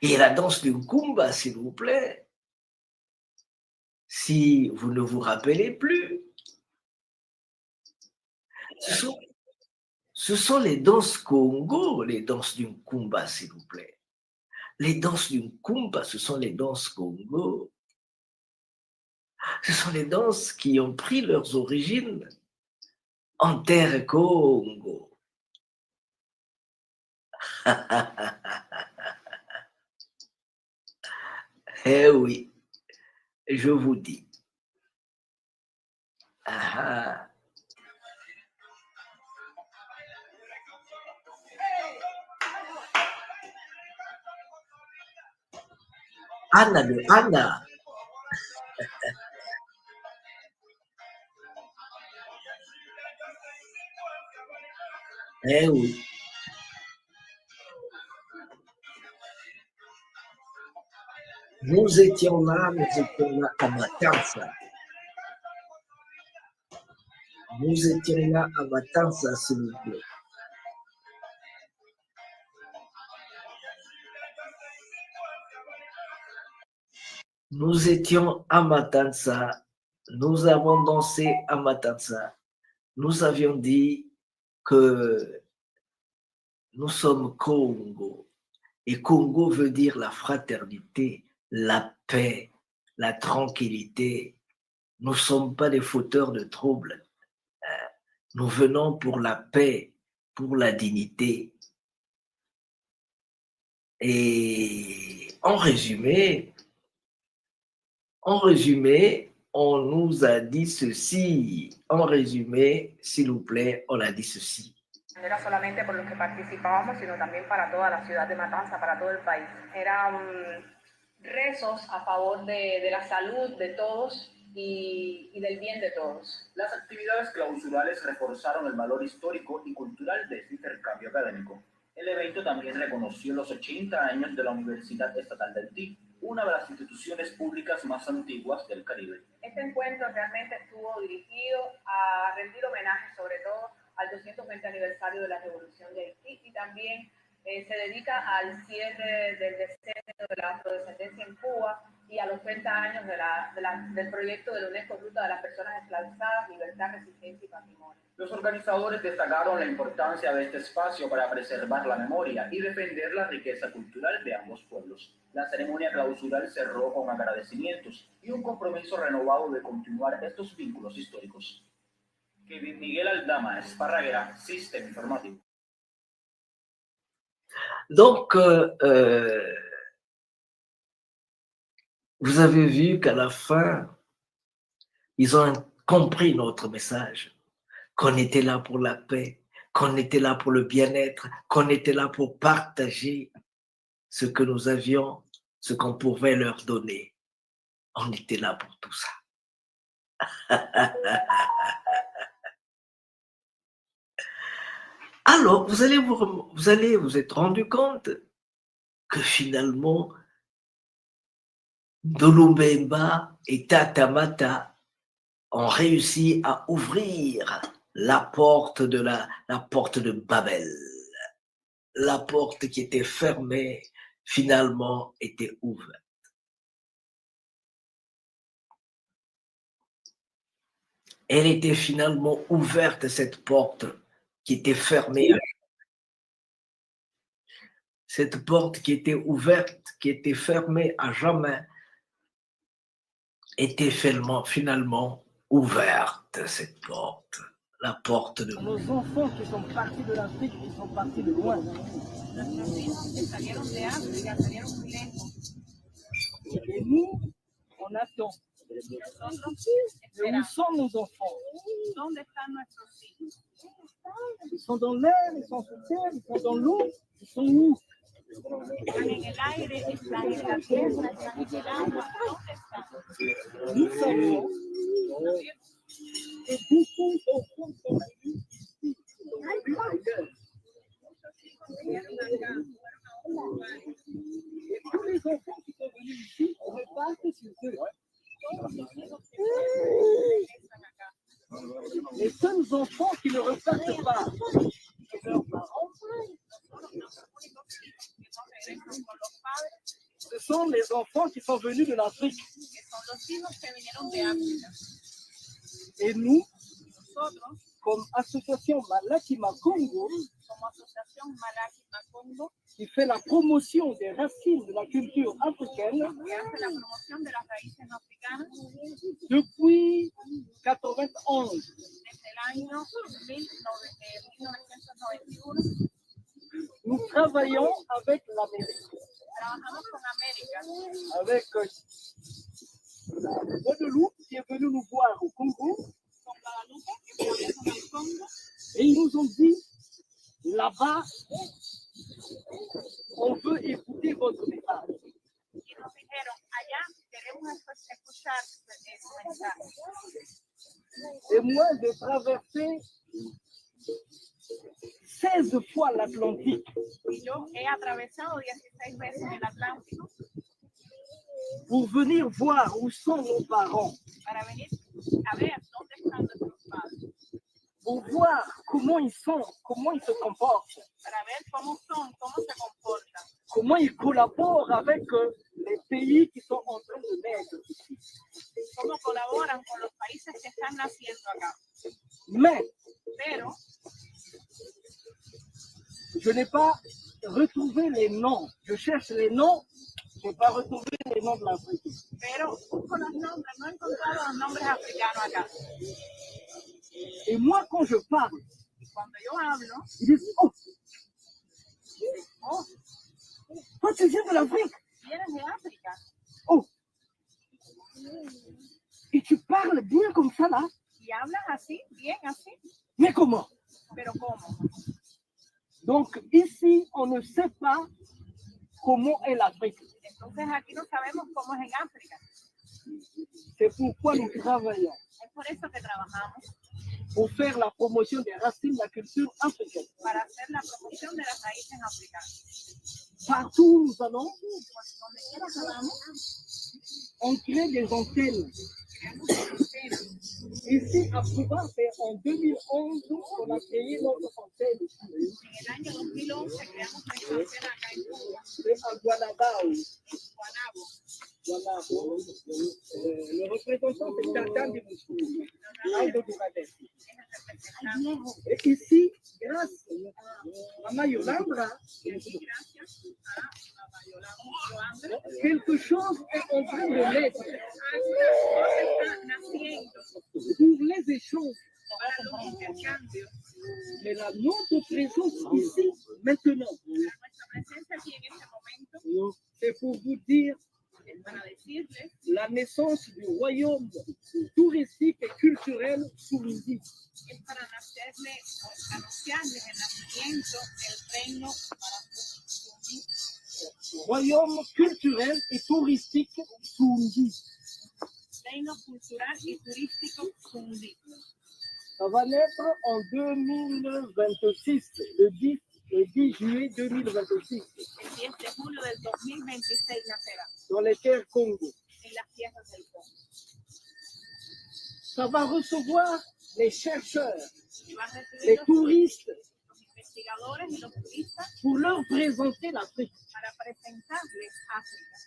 Et la danse du Nkumba, s'il vous plaît, si vous ne vous rappelez plus, ce sont les danses Congo, les danses du Nkumba, s'il vous plaît. Les danses du Nkumba, ce sont les danses Congo. Ce sont les danses qui ont pris leurs origines en terre Congo. Eh oui, je vous dis. Ah, Anna de Anna. Eh oui. Nous étions là à Matanza. Nous étions là à Matanza, s'il vous plaît. Nous étions à Matanza. Nous avons dansé à Matanza. Nous avions dit que nous sommes Congo. Et Congo veut dire la fraternité, la paix, la tranquillité. Nous ne sommes pas des fauteurs de troubles. Nous venons pour la paix, pour la dignité. Et en résumé, on nous a dit ceci. En résumé, s'il vous plaît, on a dit ceci. No era solamente por los que participábamos, sino también para toda la ciudad de Matanza, para todo el país. Eran rezos a favor de la salud de todos y del bien de todos. Las actividades clausurales reforzaron el valor histórico y cultural de este intercambio académico. El evento también reconoció los 80 años de la Universidad Estatal de Haití, una de las instituciones públicas más antiguas del Caribe. Este encuentro realmente estuvo dirigido a rendir homenaje sobre todo al 220 aniversario de la Revolución de Haití y también se dedica al cierre del decenio de la afrodescendencia en Cuba y a los 30 años del proyecto de la UNESCO Ruta de las Personas Esclavizadas, Libertad, Resistencia y Patrimonio. Los organizadores destacaron la importancia de este espacio para preservar la memoria y defender la riqueza cultural de ambos pueblos. La ceremonia clausural cerró con agradecimientos y un compromiso renovado de continuar estos vínculos históricos. Kevin Miguel Aldama, Esparraguera, Sistema Informativo. Donc, vous avez vu qu'à la fin, ils ont compris notre message, qu'on était là pour la paix, qu'on était là pour le bien-être, qu'on était là pour partager ce que nous avions, ce qu'on pouvait leur donner. On était là pour tout ça. Alors, vous allez vous être rendu compte que finalement, Ndolubemba et Tata Mata ont réussi à ouvrir la porte de Babel. La porte qui était fermée, finalement, était ouverte. Elle était finalement ouverte, cette porte qui était fermée. Cette porte qui était ouverte, qui était fermée à jamais, était finalement ouverte, cette porte. La porte de nos enfants qui sont partis de l'Afrique, ils sont partis de loin. Et nous, on attend. Mais où sont nos enfants? Ils sont dans l'air, ils sont sur terre, ils sont dans l'eau, ils sont où? Nous savons que beaucoup d'enfants sont venus ici, sont venus ailleurs. Et tous les enfants qui sont venus ici, on repart sur eux. Les seuls enfants qui ne repartent pas, c'est leurs parents. Ce sont les enfants qui sont venus de l'Afrique. Et nous, comme association Malaki Makongo, qui fait la promotion des racines de la culture africaine depuis 91. Nous travaillons avec l'Amérique, avec Guadeloupe qui est venu nous voir au Congo, et ils nous ont dit, là-bas, on veut écouter votre message. Et moi, j'ai traversé 16 fois l'Atlantique. Pour venir voir où sont nos parents. Pour voir comment ils sont, comment ils se comportent. Comment ils collaborent avec les pays qui sont en train de naître ici. Mais, je n'ai pas retrouvé les noms. Je cherche les noms, je n'ai pas retrouvé les noms de l'Afrique. Et moi, quand je parle, ils disent, oh, toi tu viens de l'Afrique. Oh, et tu parles bien comme ça là. Mais comment? Donc ici, on ne sait pas comment est l'Afrique. C'est pourquoi nous travaillons Es por eso que trabajamos pour faire la promotion des racines de la culture africaine. para hacer la promoción de las raíces africanas. Partout où nous allons, Pues donde quiera que vamos, on crée des antennes. creamos antenas. Ici, à Cuba, c'est en 2011 qu'on a créé notre antenne. En el año 2011 creamos nuestra antena acá en Cuba, C'est à Guanabao. en Guanabo. Guanabo. Le représentant, c'est Tatan de Moussou, Aldo Duradel. Es el representante. Et ici, grâce à Mama Yolanda, Y aquí, gracias a Yolanda Joandre, quelque chose est en train de naître algo está naciendo pour les échanges. para los intercambios. Mais la notre présence ici, maintenant, Nuestra presencia aquí en este momento c'est pour vous dire es para decirles la naissance du royaume touristique et culturel Surundi. es para anunciarles el nacimiento del reino para Surundi, Royaume culturel et touristique Surundi. reino cultural y turístico Surundi. Ça va naître en 2026, le 10 juillet 2026, El 10 de julio del 2026 nacerá dans les terres Congo. en las tierras del Congo. Ça va recevoir les chercheurs, Y va a recibir les los touristes, investigadores y los turistas pour leur présenter l'Afrique. para presentarles África.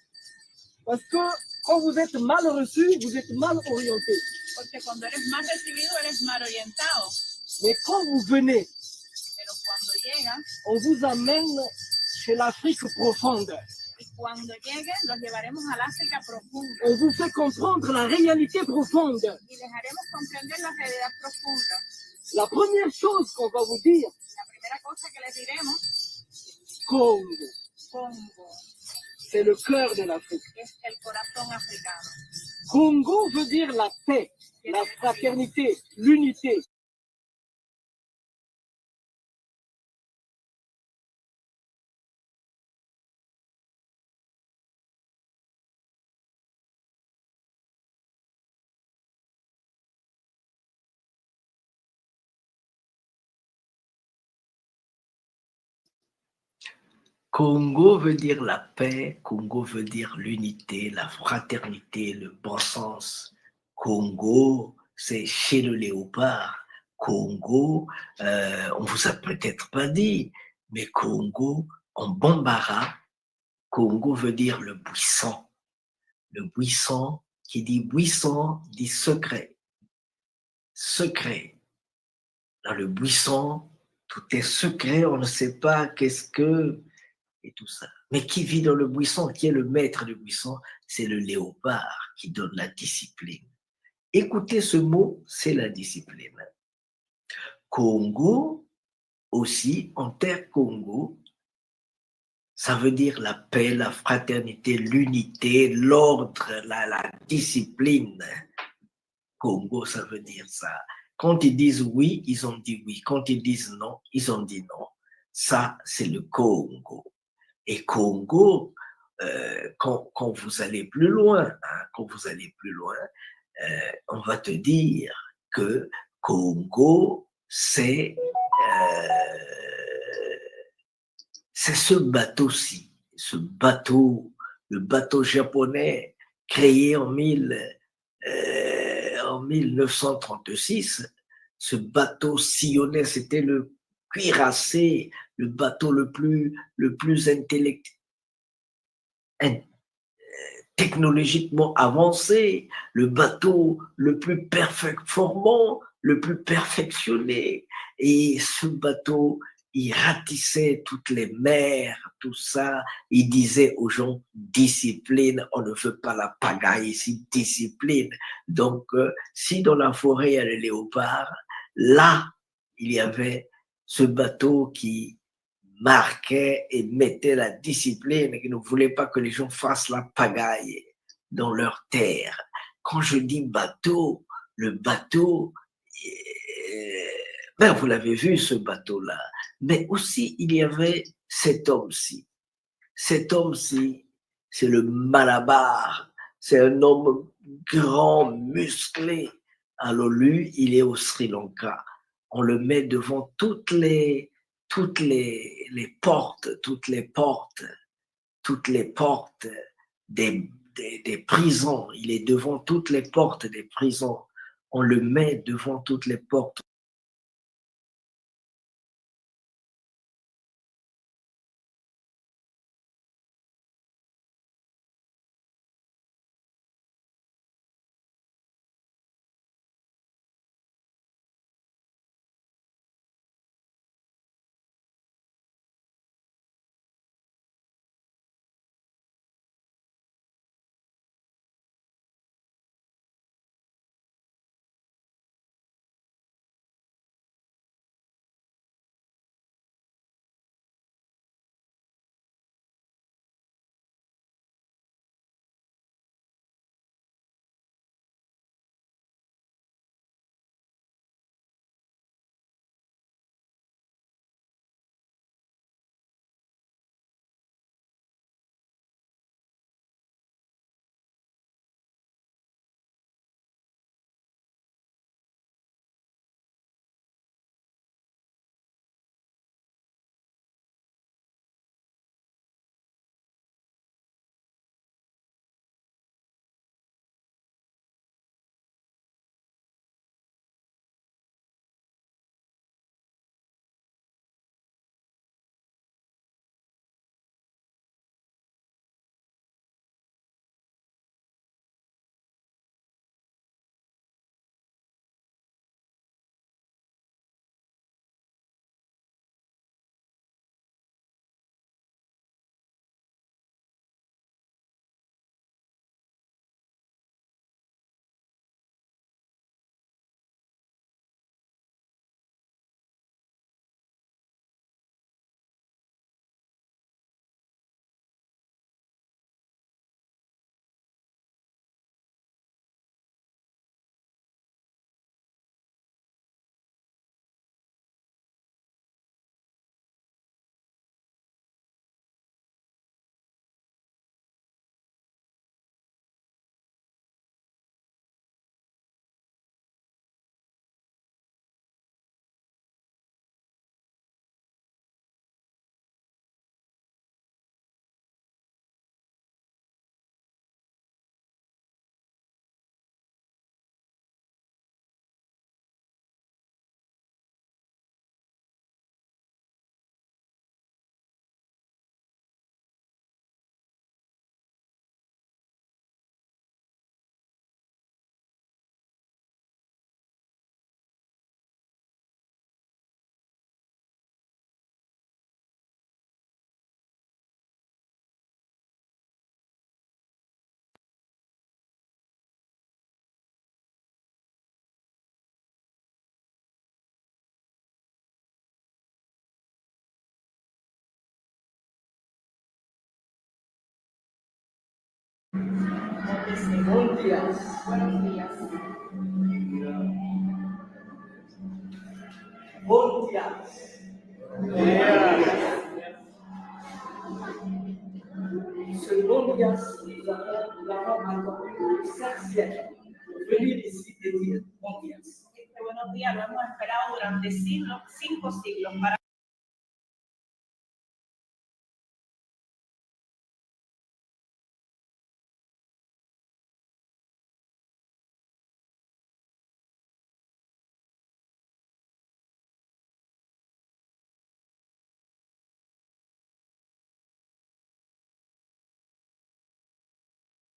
Parce que quand vous êtes mal reçu, vous êtes mal orienté. Porque cuando eres mal recibido, eres mal orientado. Mais quand vous venez, Pero cuando llegas, on vous amène chez l'Afrique profonde. y cuando lleguen, los llevaremos al África profunda. On vous fait comprendre la réalité profonde. Y les haremos comprender la realidad profunda. La première chose qu'on va vous dire, La primera cosa que les diremos, Congo, Congo, c'est le cœur de l'Afrique. es el corazón africano. Congo veut dire la paix, la fraternité, l'unité. Congo veut dire la paix, Congo veut dire l'unité, la fraternité, le bon sens. Congo, c'est chez le léopard. Congo, on vous a peut-être pas dit, mais Congo, en bambara, Congo veut dire le buisson. Le buisson, qui dit buisson, dit secret. Secret. Dans le buisson, tout est secret, on ne sait pas qu'est-ce que... et tout ça. Mais qui vit dans le buisson, qui est le maître du buisson, c'est le léopard qui donne la discipline. Écoutez ce mot, c'est la discipline. Congo, aussi, en terre Congo, ça veut dire la paix, la fraternité, l'unité, l'ordre, la discipline. Congo, ça veut dire ça. Quand ils disent oui, ils ont dit oui. Quand ils disent non, ils ont dit non. Ça, c'est le Congo. Et Congo, quand vous allez plus loin, on va te dire que Congo, c'est ce bateau-ci, le bateau japonais créé en 1936. Ce bateau sillonnait, c'était le cuirassé, le bateau le plus technologiquement avancé, le bateau le plus performant, le plus perfectionné. Et ce bateau, il ratissait toutes les mers, tout ça. Il disait aux gens, discipline, on ne veut pas la pagaille ici, discipline. Donc, si dans la forêt il y a le léopard, là, il y avait ce bateau qui marquait et mettait la discipline et qui ne voulait pas que les gens fassent la pagaille dans leur terre. Quand je dis bateau, le bateau, ben vous l'avez vu ce bateau-là, mais aussi il y avait cet homme-ci. Cet homme-ci, c'est le Malabar C'est un homme grand, musclé. À l'ONU, il est au Sri Lanka. On le met devant toutes les portes, toutes les portes des prisons. Il est devant toutes les portes des prisons. On le met devant toutes les portes. Buenos días. Buenos días. Buenos días. Ce bon días, nous avons attendu 5 siècles pour venir ici et dire bon días. Este buenos días lo hemos esperado durante siglos, 5 siglos,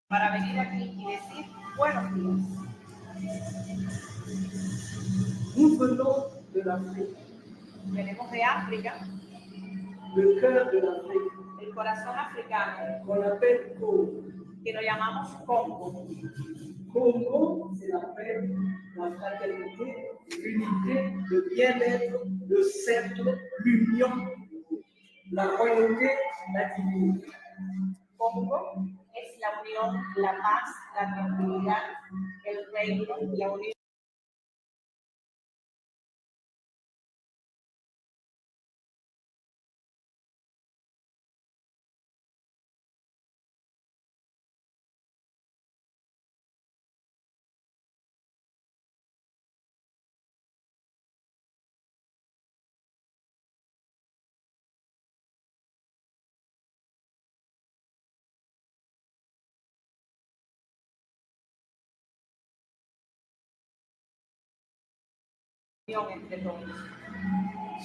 para venir aquí y decir buenos días. Nous venons de l'Afrique, Venimos de África, le cœur de l'Afrique, el corazón africano, qu'on appelle Congo. que lo llamamos Congo. Congo, c'est la paix, la fraternité, l'unité, le bien-être, le cercle, l'union, la royauté, la divinité. Congo es la unión, la paz, la tranquilidad, el reino, la unión. entre todos.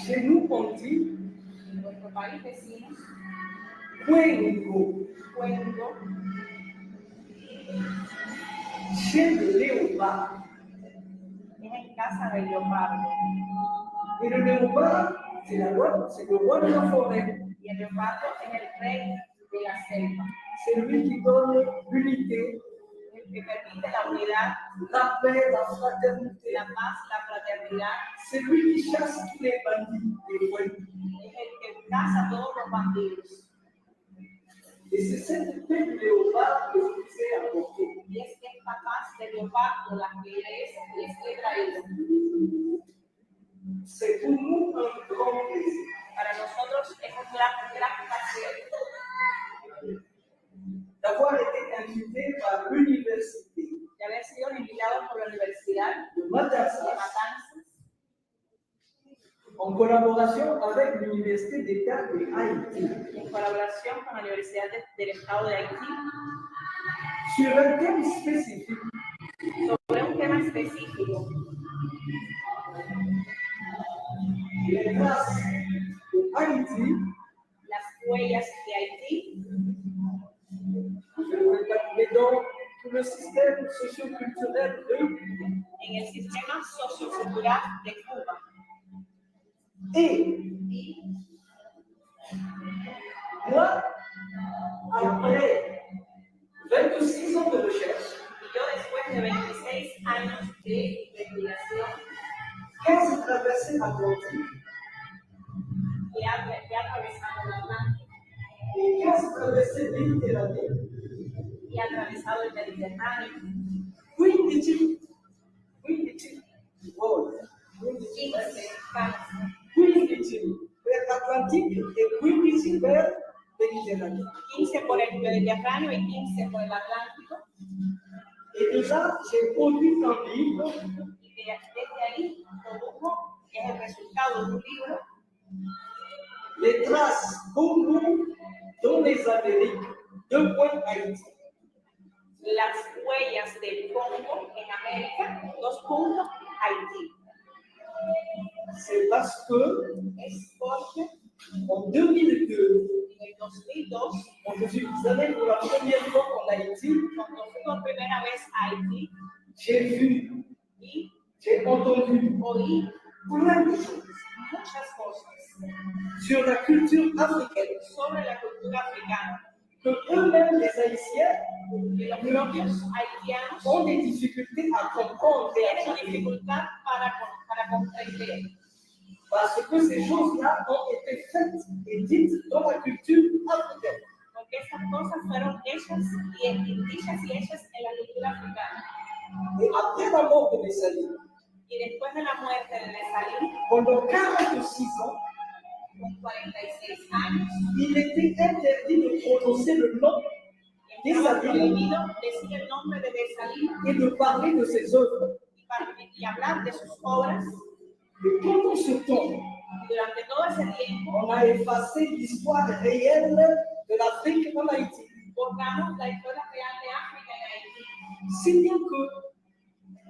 Chez nous, on dit En nuestro país decimos cuenco, cuenco, chien de léopard. es en casa del leopardo. Et le léopard, c'est le roi de la forêt. Y el leopardo es el rey de la selva, C'est lui qui donne l'unité, el que permite la unidad, la paix, la fraternité. la paz, la fraternidad. C'est lui qui chasse tous les bandits et voyous. Es el que caza a todos los bandidos. Et c'est cette paix du léopard que je vous ai apportée. Y es esta paz del leopardo la que les he traído. C'est pour nous un grand plaisir. Para nosotros es un gran placer D'avoir été invité par l'université de haber sido invitados por la Universidad de de Madagascar Matanzas en collaboration avec l'université d'État de Haïti en colaboración con la Universidad del Estado de Haití sur un thème spécifique, sobre un tema específico, les traces de Haïti. las huellas de Haití Je le répète, dans tout le système socio-culturel de en el sistema sociocultural de Cuba. Et moi, après 26 ans de recherche, Y yo, después de 26 años de investigación, 15 traversées atlantiques he atravesado el Atlántico et 15 traversées méditerranéennes, y he atravesado el Mediterráneo, 15 vols, 15 mexicanos, 15 vers l'Atlantique et 15 vers Méditerranée. 15 por el Mediterráneo y 15 por el Atlántico. Et déjà, j'ai produit un livre Y desde ahí produjo, que es el resultado de un libro, Les traces Congo dans les Amériques, Haïti. las huellas del Congo en América, Haití. C'est parce que Es porque en 2002, en el 2002, quand je suis allé pour la première fois en Haïti, cuando fui por primera vez a Haití j'ai vu, y j'ai entendu oí plein de choses muchas cosas sur la culture africaine sobre la cultura africana, que eux-mêmes, les Haïtiens, que los propios haitianos ont des difficultés à comprendre et à tienen traduire. dificultad para comprender, Parce que ces choses-là ont été faites et dites dans la culture africaine. porque estas cosas fueron hechas y dichas y hechas en la cultura africana. Et après la mort de Messaline, Y después de la muerte de Dessalines, pendant 46 ans, con 46 años, il était interdit de prononcer le nom des estaba Dessalines prohibido decir el nombre de Dessalines et de parler de ses œuvres. y hablar de sus obras. Mais pendant ce temps, Y durante todo ese tiempo, on a effacé l'histoire réelle de l'Afrique en Haïti. borramos la historia real de África en Haití. Si bien que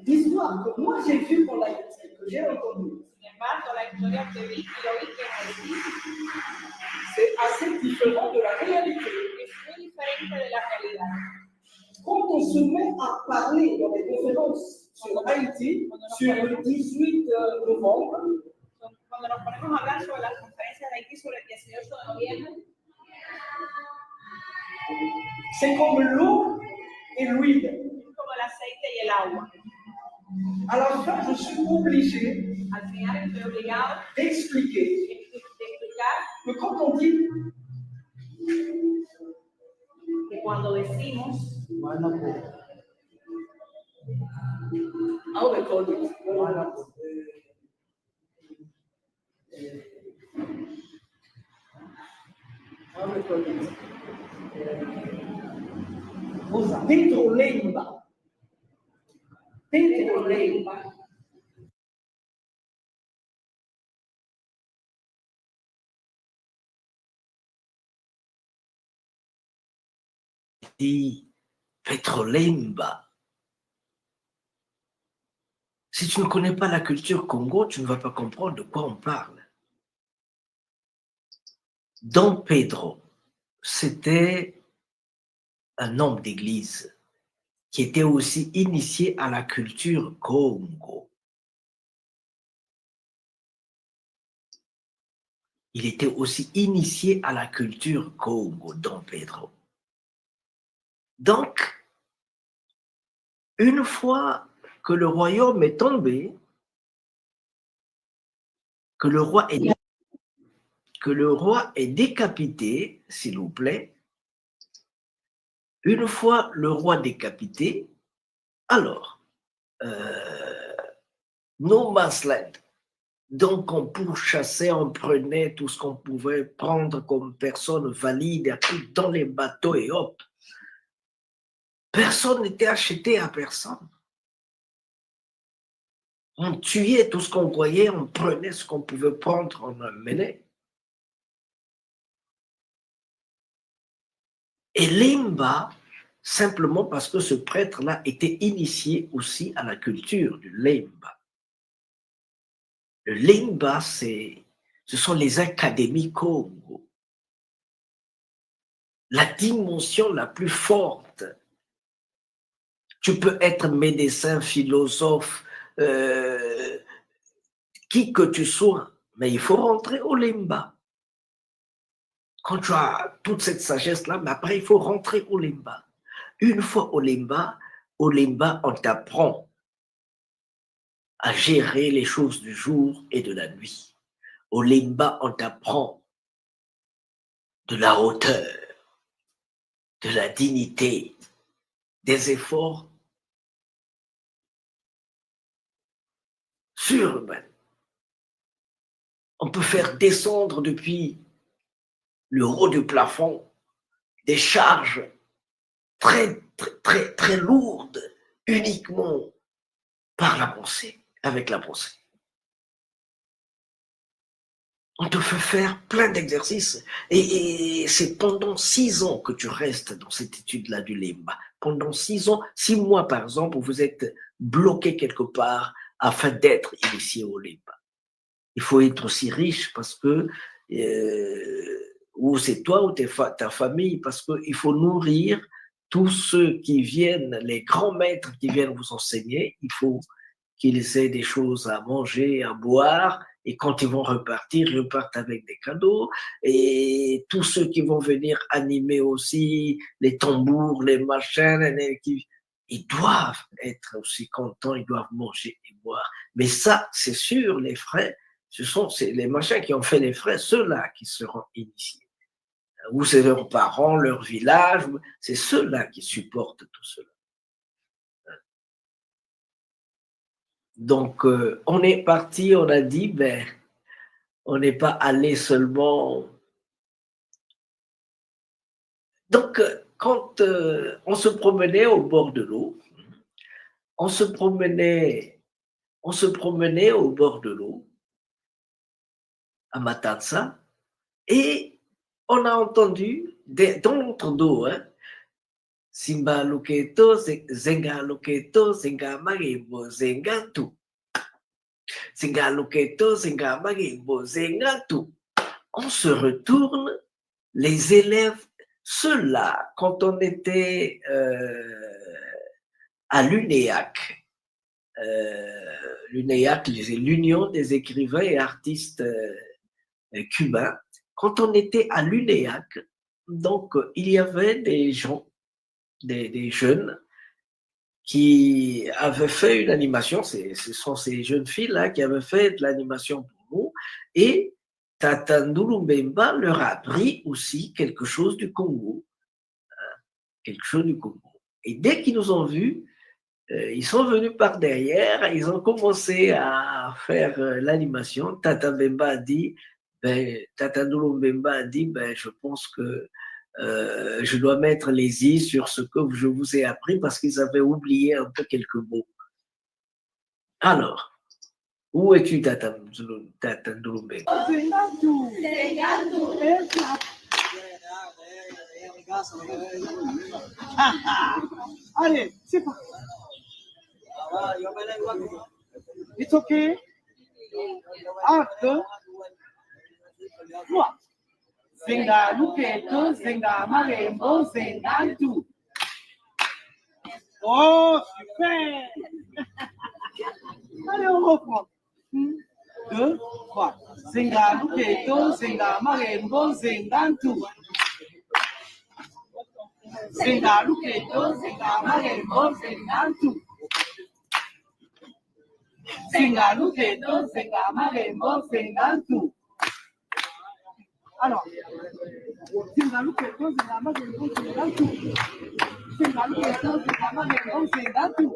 l'histoire que moi j'ai vue en Haïti, que j'ai entendue, Sin embargo, la historia que vi y oí que en Haití c'est assez différent de la réalité. es muy diferente de la realidad. Quand on se met à parler dans les conférences sur Haïti, sur le 18 novembre, Cuando nos ponemos a hablar sobre las conferencias de Haití sobre el 18 de noviembre, c'est comme l'eau et l'huile. es como el aceite y el agua. À la fin, je suis obligé Al final estoy obligado d'expliquer de explicar que quand on dit que cuando decimos, I'll record it. I'll record it. Petrolemba. Petrolemba. dit Petrolemba. Si tu ne connais pas la culture Congo, tu ne vas pas comprendre de quoi on parle. Don Pedro, c'était un homme d'église qui était aussi initié à la culture Congo. Il était aussi initié à la culture Congo, Don Pedro. Donc, une fois que le royaume est tombé, que le roi est décapité, s'il vous plaît, une fois le roi décapité, alors, no man's land. Donc, on pourchassait, on prenait tout ce qu'on pouvait prendre comme personne valide dans les bateaux et hop. Personne n'était acheté à personne. On tuait tout ce qu'on voyait, on prenait ce qu'on pouvait prendre, on emmenait. Et Limba, simplement parce que ce prêtre-là était initié aussi à la culture du Limba. Le Limba, ce sont les académies Congo. La dimension la plus forte. Tu peux être médecin, philosophe, qui que tu sois, mais il faut rentrer au Limba. Quand tu as toute cette sagesse-là, mais après, il faut rentrer au Limba. Une fois au Limba, on t'apprend à gérer les choses du jour et de la nuit. Au Limba, on t'apprend de la hauteur, de la dignité, des efforts surhumains. On peut faire descendre depuis le haut du plafond des charges très, très, très, très lourdes, uniquement par la pensée, avec la pensée. On te fait faire plein d'exercices et c'est pendant 6 ans que tu restes dans cette étude-là du Limba. Pendant 6 ans, 6 mois par exemple, vous êtes bloqué quelque part afin d'être initié au Limba. Il faut être aussi riche parce que, ou c'est toi ou ta famille, parce qu'il faut nourrir tous ceux qui viennent, les grands maîtres qui viennent vous enseigner, il faut qu'ils aient des choses à manger, à boire, et quand ils vont repartir, ils repartent avec des cadeaux, et tous ceux qui vont venir animer aussi les tambours, les machins, ils doivent être aussi contents, ils doivent manger et boire. Mais ça, c'est sûr, les frais, c'est les machins qui ont fait les frais, ceux-là qui seront initiés. Ou c'est leurs parents, leur village, c'est ceux-là qui supportent tout cela. Donc, on est parti, on a dit, ben, on n'est pas allé seulement. Donc, quand on se promenait au bord de l'eau, on se promenait au bord de l'eau, à Matanza, et on a entendu, dans notre dos, hein, Simba Loketo, Zenga Loketo, Zenga Magebo, Zenga tout. Zenga Loketo, Zenga Magebo, Zenga tout. On se retourne, les élèves, ceux-là, quand on était à l'UNEAC, l'UNEAC, l'Union des écrivains et artistes cubains, quand on était à l'UNEAC, donc il y avait des gens, des jeunes qui avaient fait une animation, ce sont ces jeunes filles-là qui avaient fait de l'animation pour nous, et Tata Ndulu Mbemba leur a appris aussi quelque chose du Congo. Quelque chose du Congo. Et dès qu'ils nous ont vus, ils sont venus par derrière, ils ont commencé à faire l'animation. Tata Mbemba a dit, Tata Ndulu Mbemba a dit, je pense que je dois mettre les i sur ce que je vous ai appris parce qu'ils avaient oublié un peu quelques mots. Alors, où es-tu, Tata Ndulu Mbemba? Allez, c'est parti. It's okay. Acte 3. Zinga Luketo, Zinga Marembo, Zinga tout. Oh, super. Allez, on reprend. 2, 3. Zinga Luketo, Zinga Marembo, Zinga tout. Zinga Luketo, Zinga Marembo, Zinga tout. Zinga Luketo, Zinga Marembo, Zinga tout. Alors, Zinga Luketo, Zinga Marembo, Zinga tout. Zinga Luketo, Zinga Marembo, Zinga tout.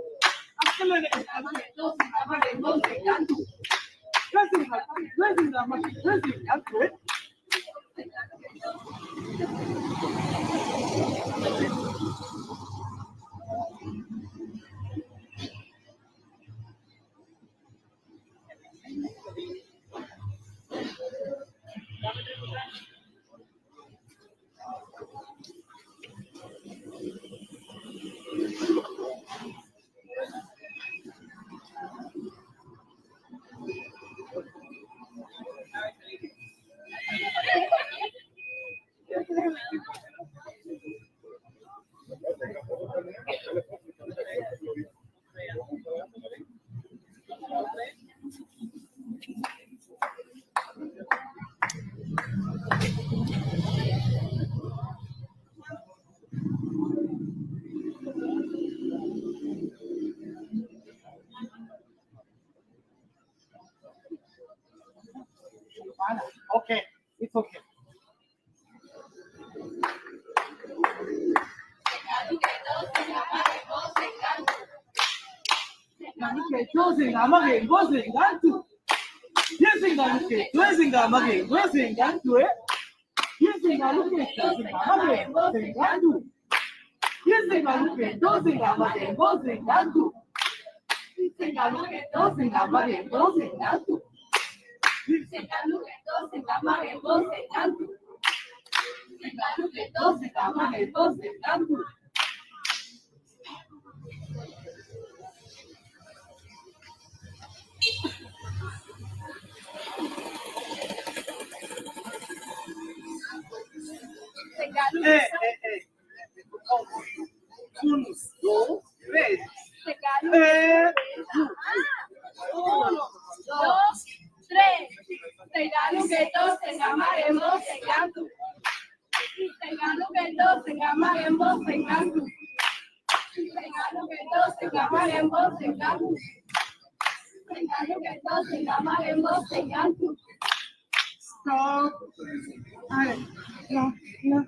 Okay, it's okay. Un, dos, tres. Uno, dos, tres. Tenga que todos tengamos en voz en canto. Tenga que todos tengamos en voz en canto. Tenga que todos tengamos en voz en canto. Tenga que todos tengamos en voz en canto. Stop. Ay, no, no.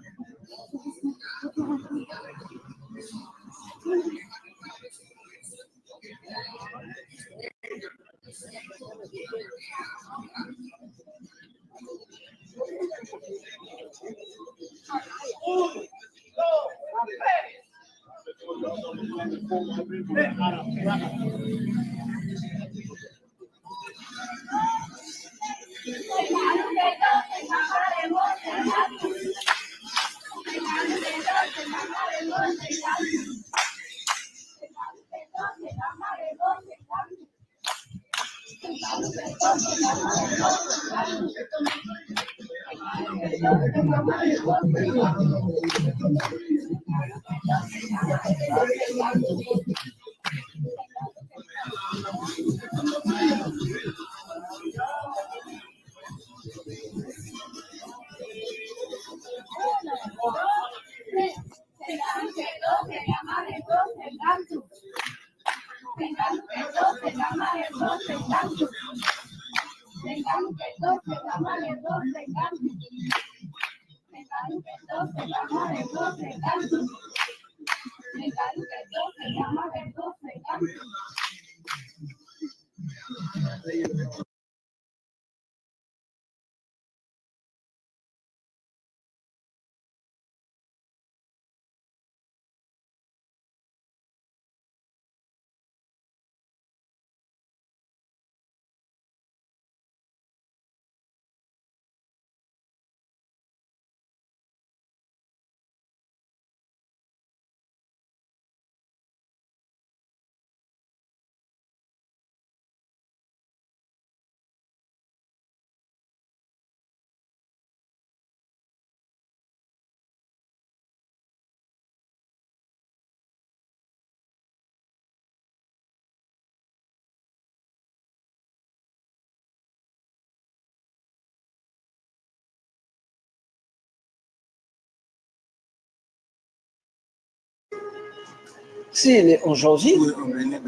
Si, il est en janvier. Oui, on venait.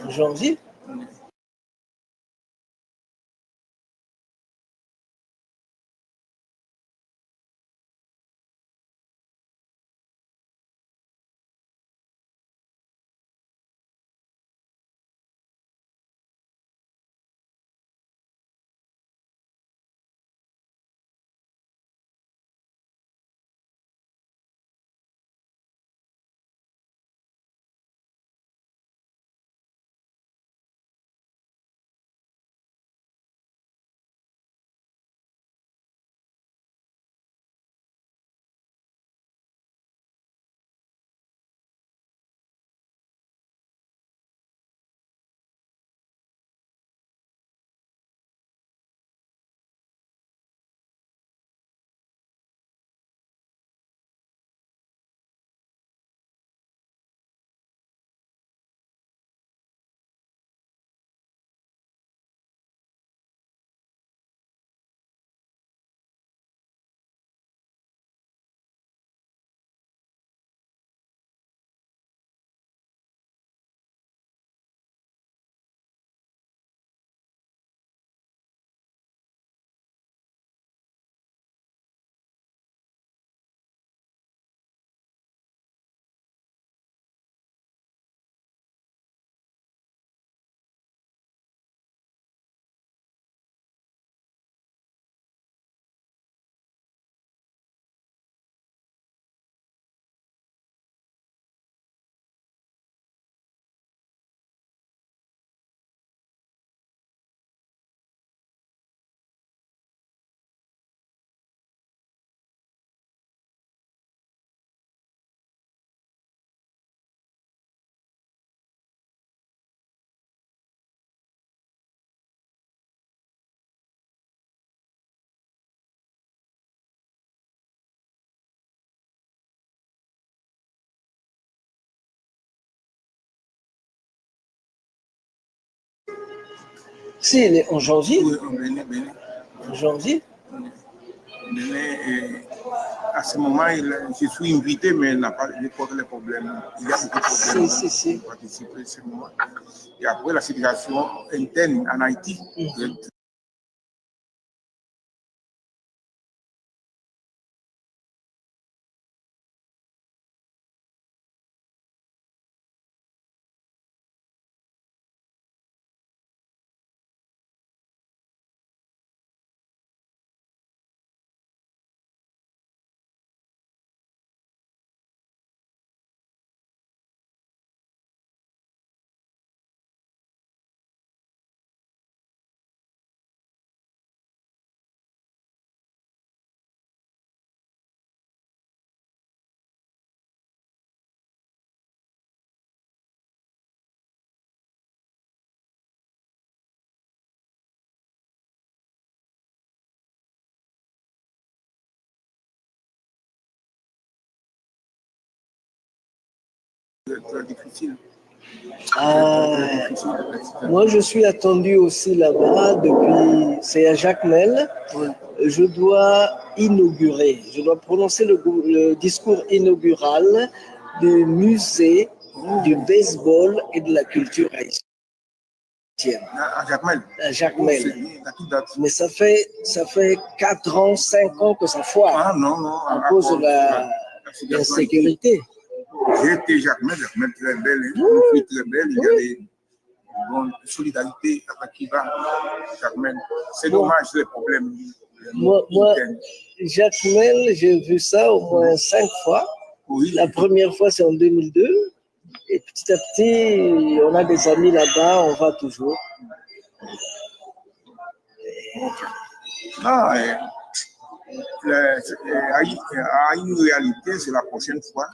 En janvier. Si, il est en janvier. Oui, on venait. En janvier. Et à ce moment, je suis invité, mais il n'a pas les problèmes. Il y a beaucoup de problèmes Si. pour participer à ce moment. Et après, la situation interne en Haïti. Très difficile. Moi, je suis attendu aussi là-bas depuis. C'est à Jacmel. Oui. Je dois inaugurer. Je dois prononcer le discours inaugural du musée du baseball et de la culture haïtienne. À Jacmel. À Jacmel. Mais ça fait 4 ans, 5 ans que ça foire. Ah non. À cause de l'insécurité. J'ai été Jacmel très belle, une fille très belle, il y a des bonnes solidarités avec qui va Jacmel. C'est dommage les problèmes. Moi, Jacmel, j'ai vu ça au moins 5 fois. Oui. La première fois, c'est en 2002. Et petit à petit, on a des amis là-bas, on va toujours. Une réalité, c'est la prochaine fois.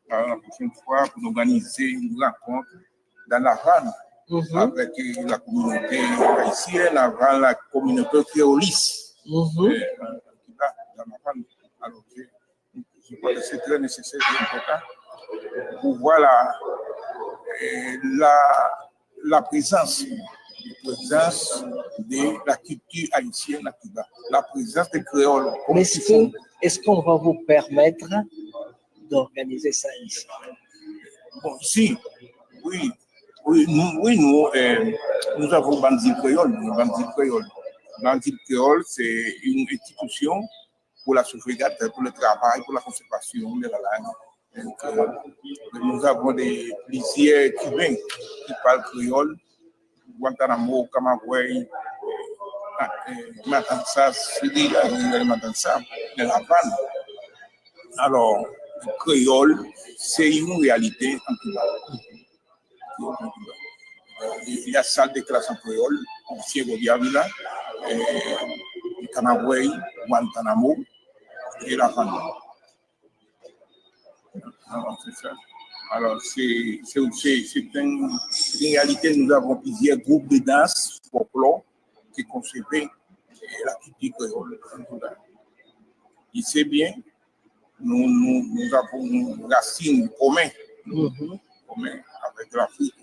La prochaine fois, pour organiser une rencontre dans la vanne avec la communauté haïtienne, avant la communauté créoliste. Dans la vanne. Alors, je crois que c'est très nécessaire et important pour voir la présence de la culture haïtienne à Cuba, la présence des créoles. Mais est-ce qu'on va vous permettre d'organiser ça ici? Bon, ici, oui, nous avons Bandit Créole. Bandit Créole, c'est une institution pour la sauvegarde, pour le travail, pour la conservation de la langue. Donc, nous avons plusieurs Cubains qui parlent créole, Guantanamo, Camagüey, Matanzas, Matanzas, de La Havane. Alors, le créole, c'est une réalité en Cuba. Il y a salle de classe en créole, Ciego Diavila, Camagüey, Guantanamo et La Havane. Alors, c'est ça. Alors, c'est une réalité. Nous avons plusieurs groupes de danse folklore qui conservent la culture créole. Il sait bien, nous avons une racine communes avec l'Afrique.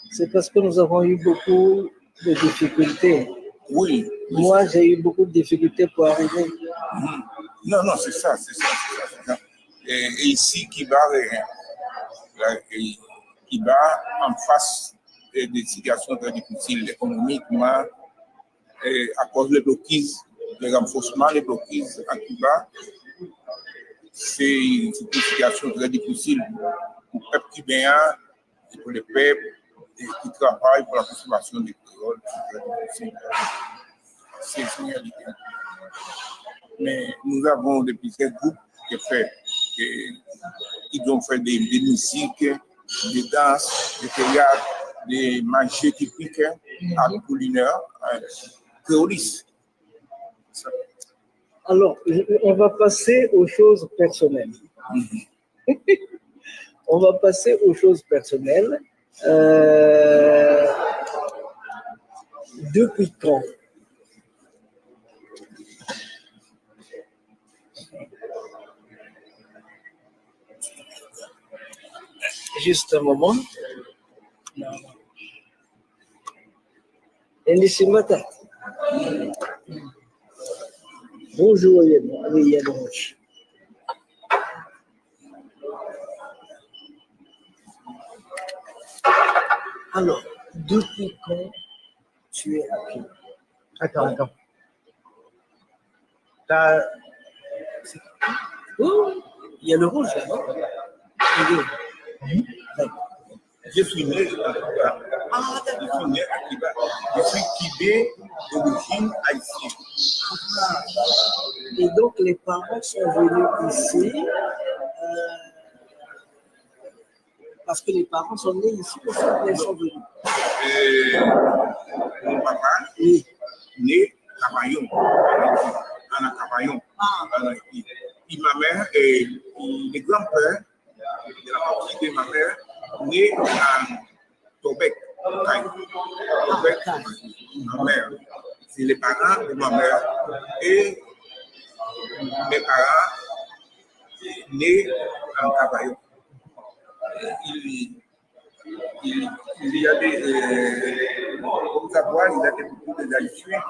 C'est parce que nous avons eu beaucoup de difficultés. Oui. Moi, j'ai eu beaucoup de difficultés pour arriver. Non, c'est ça. Et ici, Kiba en face des situations très difficiles économiquement, à cause des blocages, des renforcements des blocages à Cuba. C'est une situation très difficile pour le peuple cubain et pour les peuples qui travaillent pour la conservation des créoles. C'est une réalité. Mais nous avons des petits groupes qui ont fait des musiques, des danses, des théâtres, des marchés typiques, culinaires, créolistes. Alors, on va passer aux choses personnelles. On va passer aux choses personnelles. Depuis quand? Juste un moment. Non. Elissimata. Bonjour, oui, Yanouch. Alors, depuis quand tu es à pied? Attends. Oh, il y a le rouge là, non? Je suis né à Cuba. Je suis né à Cuba. Je suis Cubain d'origine haïtienne. Et donc, les parents sont venus ici parce que les parents sont nés ici ou ils sont venus? Mon papa est né à Cavaillon, à Cavaillon. Et ma mère et le grand-père de la partie de ma mère né à Tobec. Ma mère, c'est les parents de ma mère et mes parents nés en Cavaillon. Il y a des, comme savoir, il y a beaucoup d'Haïtiens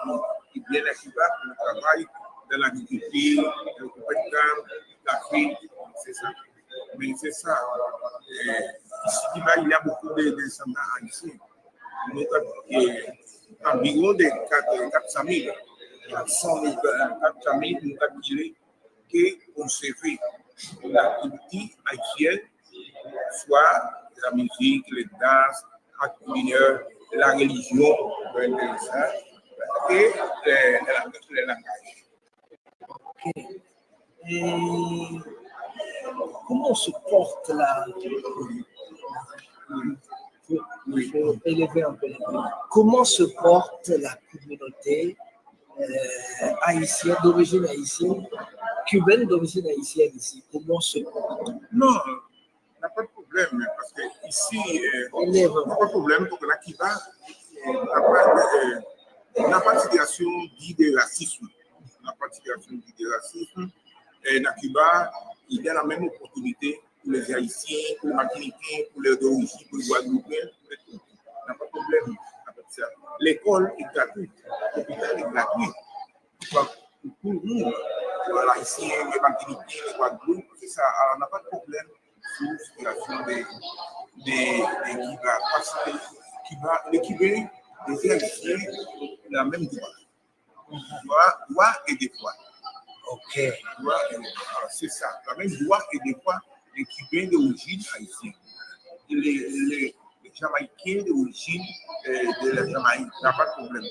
qui viennent à Cuba pour le travail dans l'agriculture, le commerce, l'Afrique, c'est ça. Mais c'est ça. Ici, il y a beaucoup de descendants haïtiens. Environ de 400 000. 400 000 nous avons qui conservé la culture haïtienne, soit la musique, les danses, la culinaire, la religion, et les langages. Ok. Et comment se porte la... Il faut élever un peu. Comment se porte la communauté haïtienne, d'origine haïtienne, cubaine d'origine haïtienne ici? Comment se porte? Non, on n'a pas de problème, parce que ici, on n'a pas de problème pour que la Cuba n'a pas de situation dite de racisme. On n'a pas de situation dite de racisme. Et dans Cuba, il y a la même opportunité pour les Haïtiens, pour les Martiniquais, pour les d'origine, pour les Guadeloupéens, on n'a pas de problème avec ça. L'école est gratuite, l'hôpital est gratuit. pour nous, voilà, ici, les Martiniquais, les Guadeloupe, c'est ça. Alors, on n'a pas de problème sur la situation des Kibas, parce que les Kibés, les Haïtiens, la même droit et des fois. Ok. Droit et des fois. C'est ça. La même droit et des fois, les Kibés d'origine haïtienne. Les Jamaïcains d'origine de la Jamaïque. Il n'y a pas de problème.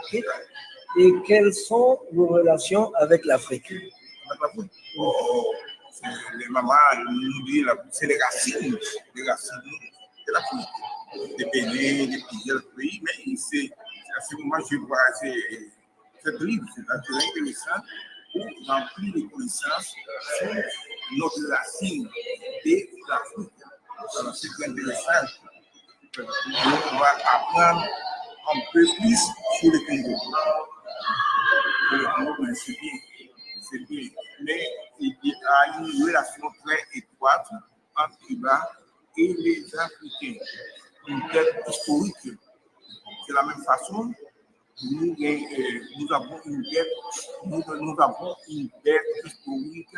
Okay. Et quelles sont vos relations avec l'Afrique? Les mamans nous disent c'est les racines de l'Afrique. Des Bénin, des plusieurs pays, mais c'est à ce moment je vois cette livre, c'est intéressant pour remplir les connaissances sur notre racine de l'Afrique. Alors c'est très intéressant. On va apprendre un peu plus sur le Congo. Le Congo, c'est bien. Mais il y a une relation très étroite entre Cuba et les Africains. Une dette historique. C'est la même façon. Nous avons une dette historique.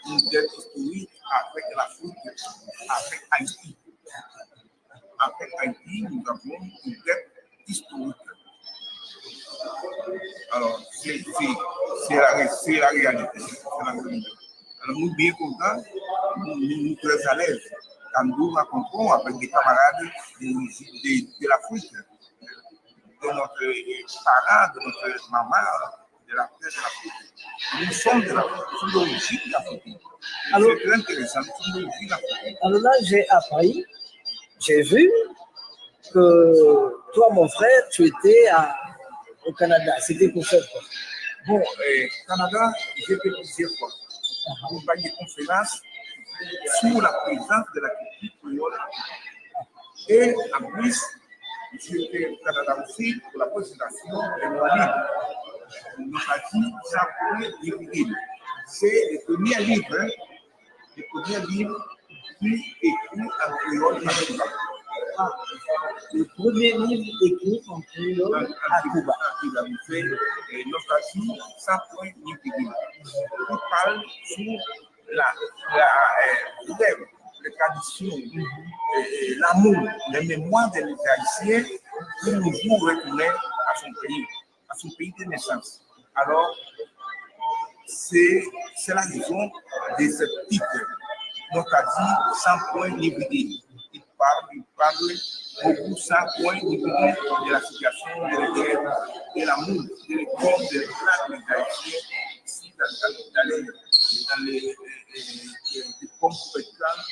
Une dette historique avec l'Afrique, avec Haïti. Avec Haïti, nous avons une dette historique. Alors, c'est la réalité. Alors, nous bien contents, nous très à l'aise. Quand nous rencontrons avec des camarades de l'Afrique, de notre parent, de notre maman, de l'Afrique. Nous sommes de l'Afrique, nous sommes d'origine d'Afrique. C'est très intéressant, nous sommes d'origine d'Afrique. Alors là, j'ai appris, j'ai vu que toi, mon frère, tu étais au Canada. C'était pour faire quoi? Bon, au Canada, j'ai fait plusieurs fois. On va des conférences sur la présence de la culture créole. Et en plus, j'étais au Canada aussi pour la présentation des mots libres. On a dit ça pour les livres. C'est le premier livre qui est écrit en créole à Cuba. Le premier livre écrit en créole à Cuba. C'est Nostalgie sans point ni figure. Il parle sur les traditions, l'amour, les mémoires des Haïtiens pour nous retourner à son pays de naissance. Alors, c'est la raison de ce titre, Nostalgie sans point ni figure. Il parle beaucoup sans point ni figure de la situation de la guerre, de l'amour, de l'école, de l'État des Haïtiens, ici dans les pommes pétrales,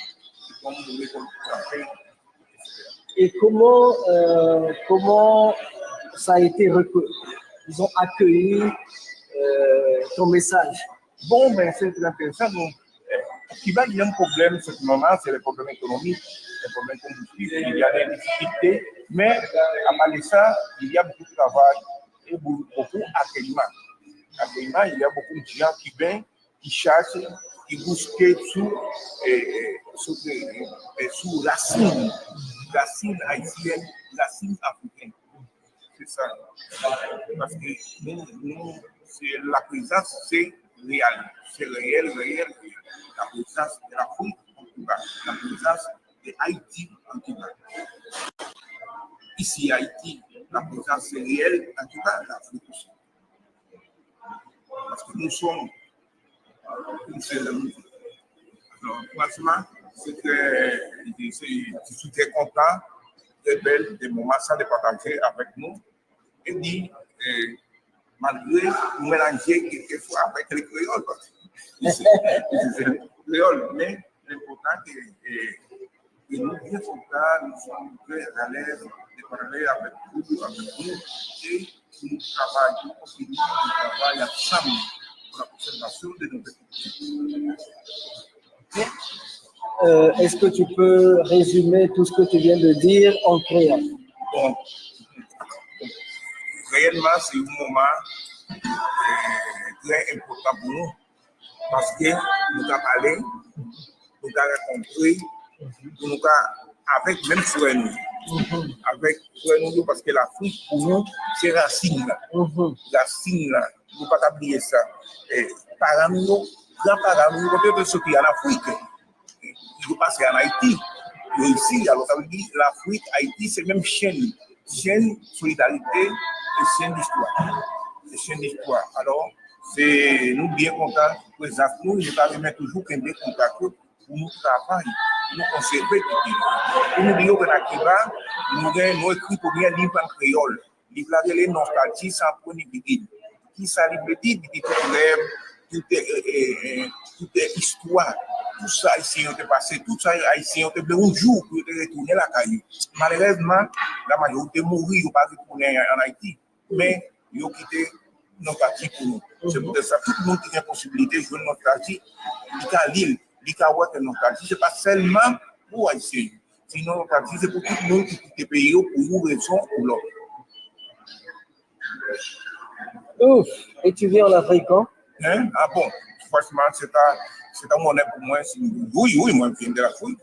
comme l'école café. Et comment ça a été recueilli? Ils ont accueilli ton message. Bon, mais c'est très intéressant. Cuba, il y a un problème, ce moment, c'est le problème économique, le problème combustible, il y a des difficultés, mais à part de ça, il y a beaucoup de travail et beaucoup d'accueillement. Il y a beaucoup de gens qui viennent, qui cherchent, qui bousquent sous racine haïtienne, racine africaine. C'est ça. Parce que nous la présence, c'est réel. C'est réel. La présence de l'Afrique en Cuba, la présence de Haïti en Cuba. Ici, Haïti, la présence est réelle en Cuba, l'Afrique aussi. Parce que nous sommes une seule musique. Alors, franchement, je suis très content, très belle, des moments ça de partager avec nous. Et dit, malgré nous mélanger quelquefois avec les créoles, c'est le créole, mais l'important est que nous bien contents, nous sommes très à l'aise de parler avec vous, et nous travaillons, continuons de travailler ensemble pour la conservation de nos cultures. Est-ce que tu peux résumer tout ce que tu viens de dire en créole? Bon, réellement, c'est un moment très important pour nous parce que nous avons parlé, nous avons rencontré, nous avons avec même sur nous. avec nous parce que l'Afrique, pour nous, c'est racine là. Racine là, nous ne pouvons pas oublier ça. Parents nous, grands-parents nous, peut-être ceux qui sont en Afrique, ils vont passer en Haïti. Et ici, alors ça veut dire l'Afrique, Haïti, c'est même chaîne solidarité et chaîne d'histoire. C'est chaîne d'histoire. Alors, c'est nous bien contents, nous avons toujours des contacts pour nous travailler, pour nous conserver. Pour nous dire que là, nous avons écrit pour bien livre en créole. Livre là, les nostalgie sans point de vue. Qui ça veut dire, toute histoire. Tout ça, haïtien ont passé, tout ça, haïtien ont fait un jour pour retourner la caillou. Malheureusement, la majorité mourit, ils n'ont pas retourné en Haïti, mais ils ont quitté nostalgie pour nous. C'est pour ça que tout le monde qui a la possibilité de jouer nostalgie, il y a l'île, il y a nostalgie, ce n'est pas seulement pour haïtiens. Sinon, nostalgie, c'est pour tout le monde qui quitte le pays pour une raison ou l'autre. Ouf, et tu viens en Afrique quand? Hein? Ah bon, franchement, c'est un honneur pour moi. Oui, moi, je viens de l'Afrique.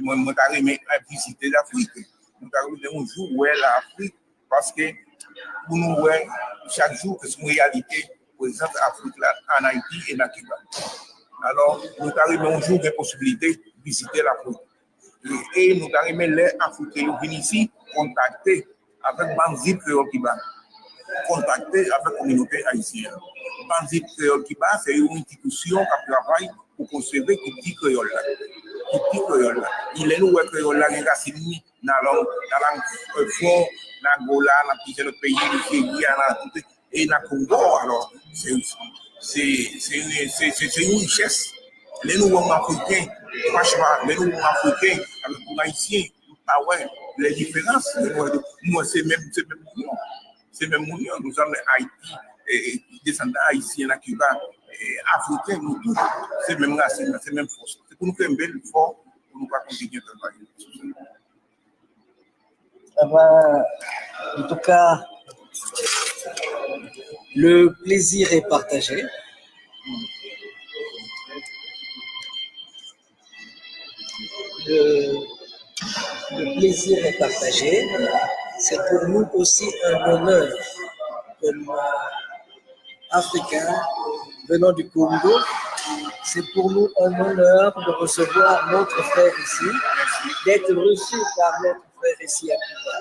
Moi, je vais visiter l'Afrique. Je vais un jour où est l'Afrique, parce que pour nous, chaque jour, c'est une réalité présente en Afrique, en Haïti et en Cuba. Alors, nous avons un jour des possibilités de visiter l'Afrique. Et nous avons les Africains qui viennent ici contacter avec Banzip Créole Cuba. Contacter avec la communauté haïtienne. Banzip Créole Cuba, c'est une institution qui travaille pour conserver le petit créole. Le petit créole. Il est nous, créole, là, les racines dans la langue fond, dans Angola, dans plusieurs pays, et dans le Congo. Alors, c'est une richesse. Les nouveaux africains, franchement, les nouveaux africains, avec les haïtiens, les différences, moi, c'est même mouvement. C'est même mouvement. Nous sommes Haïti, descendants haïtiens à Cuba, africains, nous tous, c'est même racine, c'est même force. C'est pour nous faire un bel effort pour nous pas continuer à travailler. En tout cas, le plaisir est partagé. Le plaisir est partagé. C'est pour nous aussi un honneur comme Africains venant du Congo. C'est pour nous un honneur de recevoir notre frère ici, d'être reçu par notre frère ici à Cuba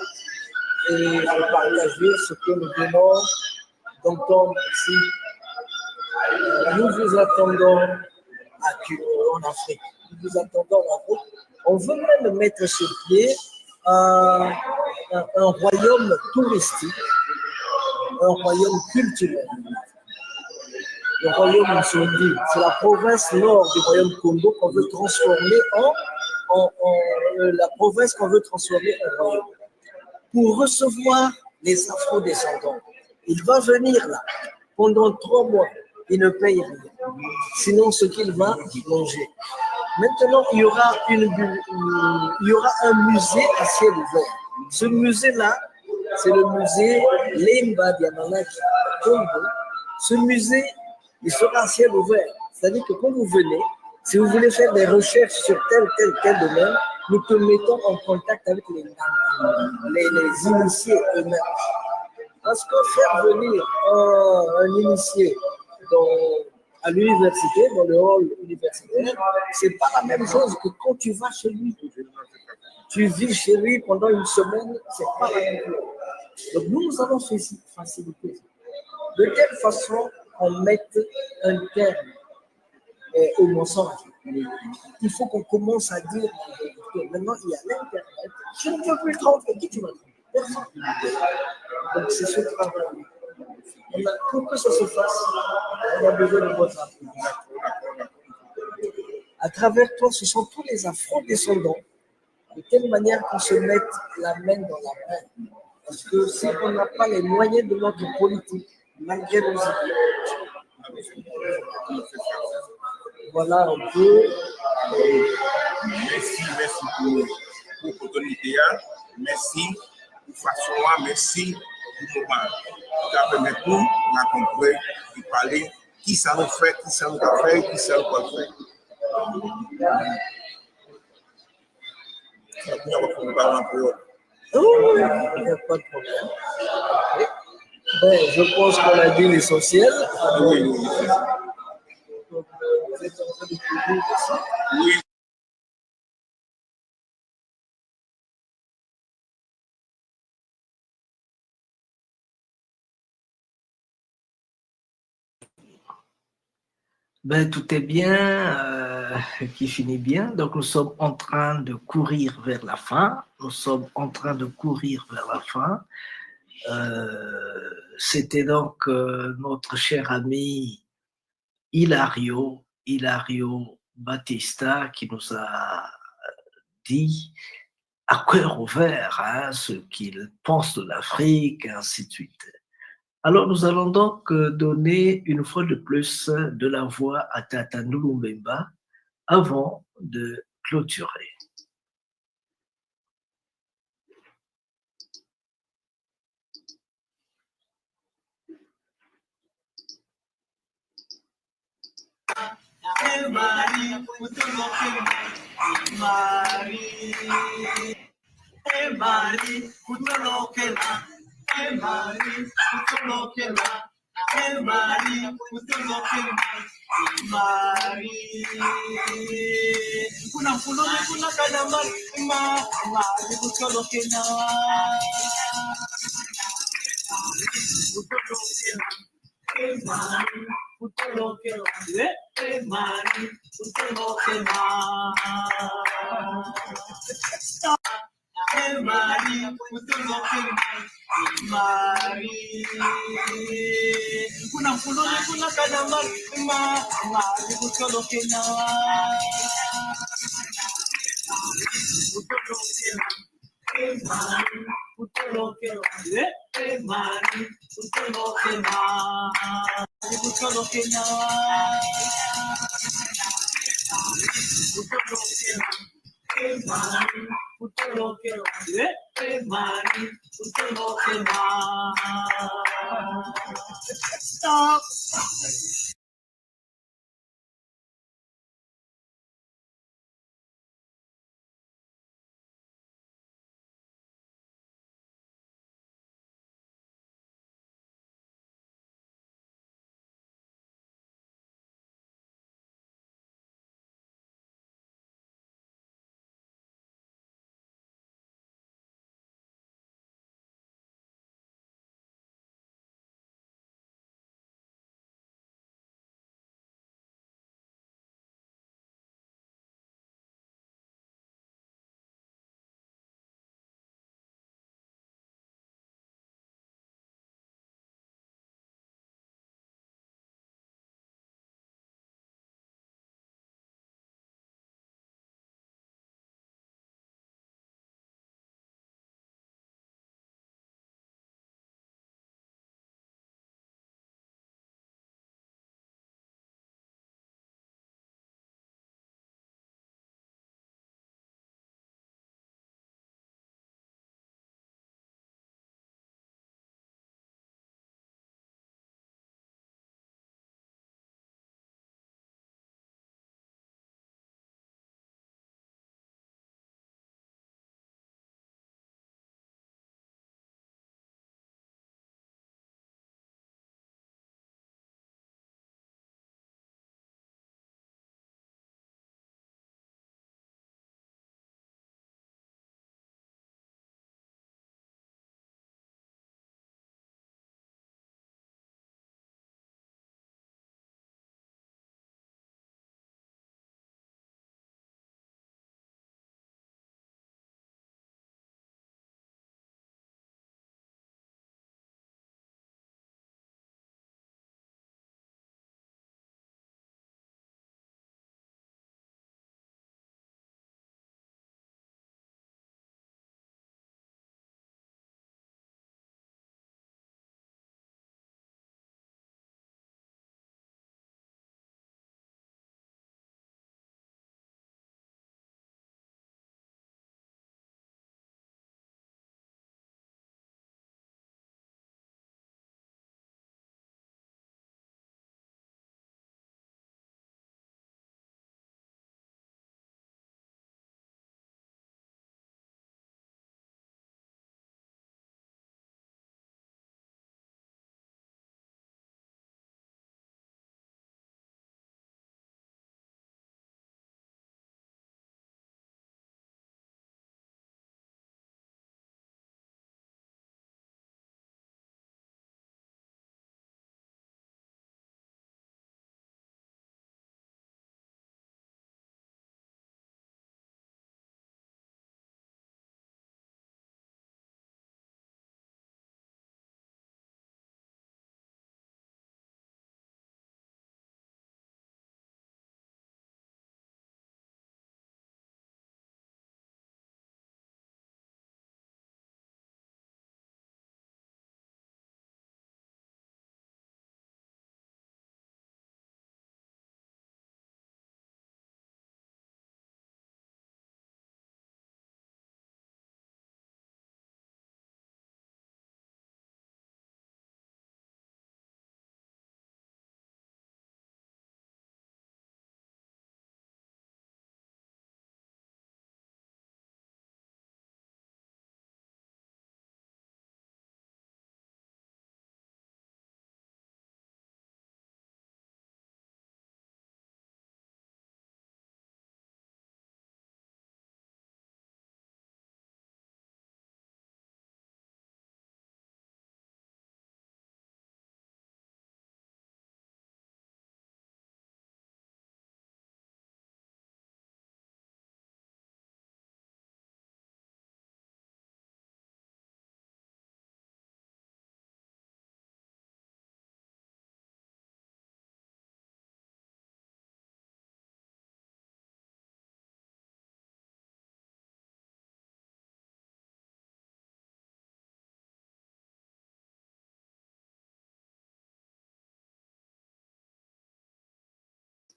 et de partager ce que nous venons d'entendre ici. Nous vous attendons à Cuba, en Afrique. Nous vous attendons en Afrique. On veut même mettre sur pied un royaume touristique, un royaume culturel. Le royaume Nsondi, c'est la province nord du royaume Congo qu'on veut transformer la province qu'on veut transformer en royaume. Pour recevoir les afro-descendants, il va venir là pendant 3 mois, il ne paye rien, sinon ce qu'il va manger. Maintenant, il y aura un musée à ciel ouvert. Ce musée-là, c'est le musée Lemba Diamanaki Congo. Ce musée, il sera à ciel ouvert. C'est-à-dire que quand vous venez, si vous voulez faire des recherches sur tel domaine, nous te mettons en contact avec les initiés eux-mêmes. Parce que faire venir un initié à l'université, dans le hall universitaire, c'est pas la même chose que quand tu vas chez lui. Tu vis chez lui pendant une semaine, c'est pas la même chose. Donc nous allons faciliter de telle façon qu'on mette un terme au mensonge. Il faut qu'on commence à dire la vérité. Maintenant, il y a l'Internet. Je ne peux plus tromper. Qui tu vas tromper? Personne. Donc c'est ce travail. Pour que ça se fasse, on a besoin de votre appui. À travers toi, ce sont tous les afro-descendants, de telle manière qu'on se mette la main dans la main. Parce que si on n'a pas les moyens de notre politique, malgré nos idées, voilà un peu. Merci pour l'opportunité. Merci pour façon, merci pour le moment. Ça permet de nous rencontrer et parler qui ça nous fait, qui ça nous a fait, qui ça nous a fait. Oui, il n'y a pas de problème. Oui. Ben, je pense qu'on a dit l'essentiel. Oui, oui, oui. Donc, vous êtes en train de publier aussi. Ben, tout est bien, qui finit bien. Donc, nous sommes en train de courir vers la fin. Nous sommes en train de courir vers la fin. C'était donc notre cher ami Hilario Batista qui nous a dit à cœur ouvert ce qu'il pense de l'Afrique, et ainsi de suite. Alors, nous allons donc donner une fois de plus de la voix à Tata Nulumbemba avant de clôturer.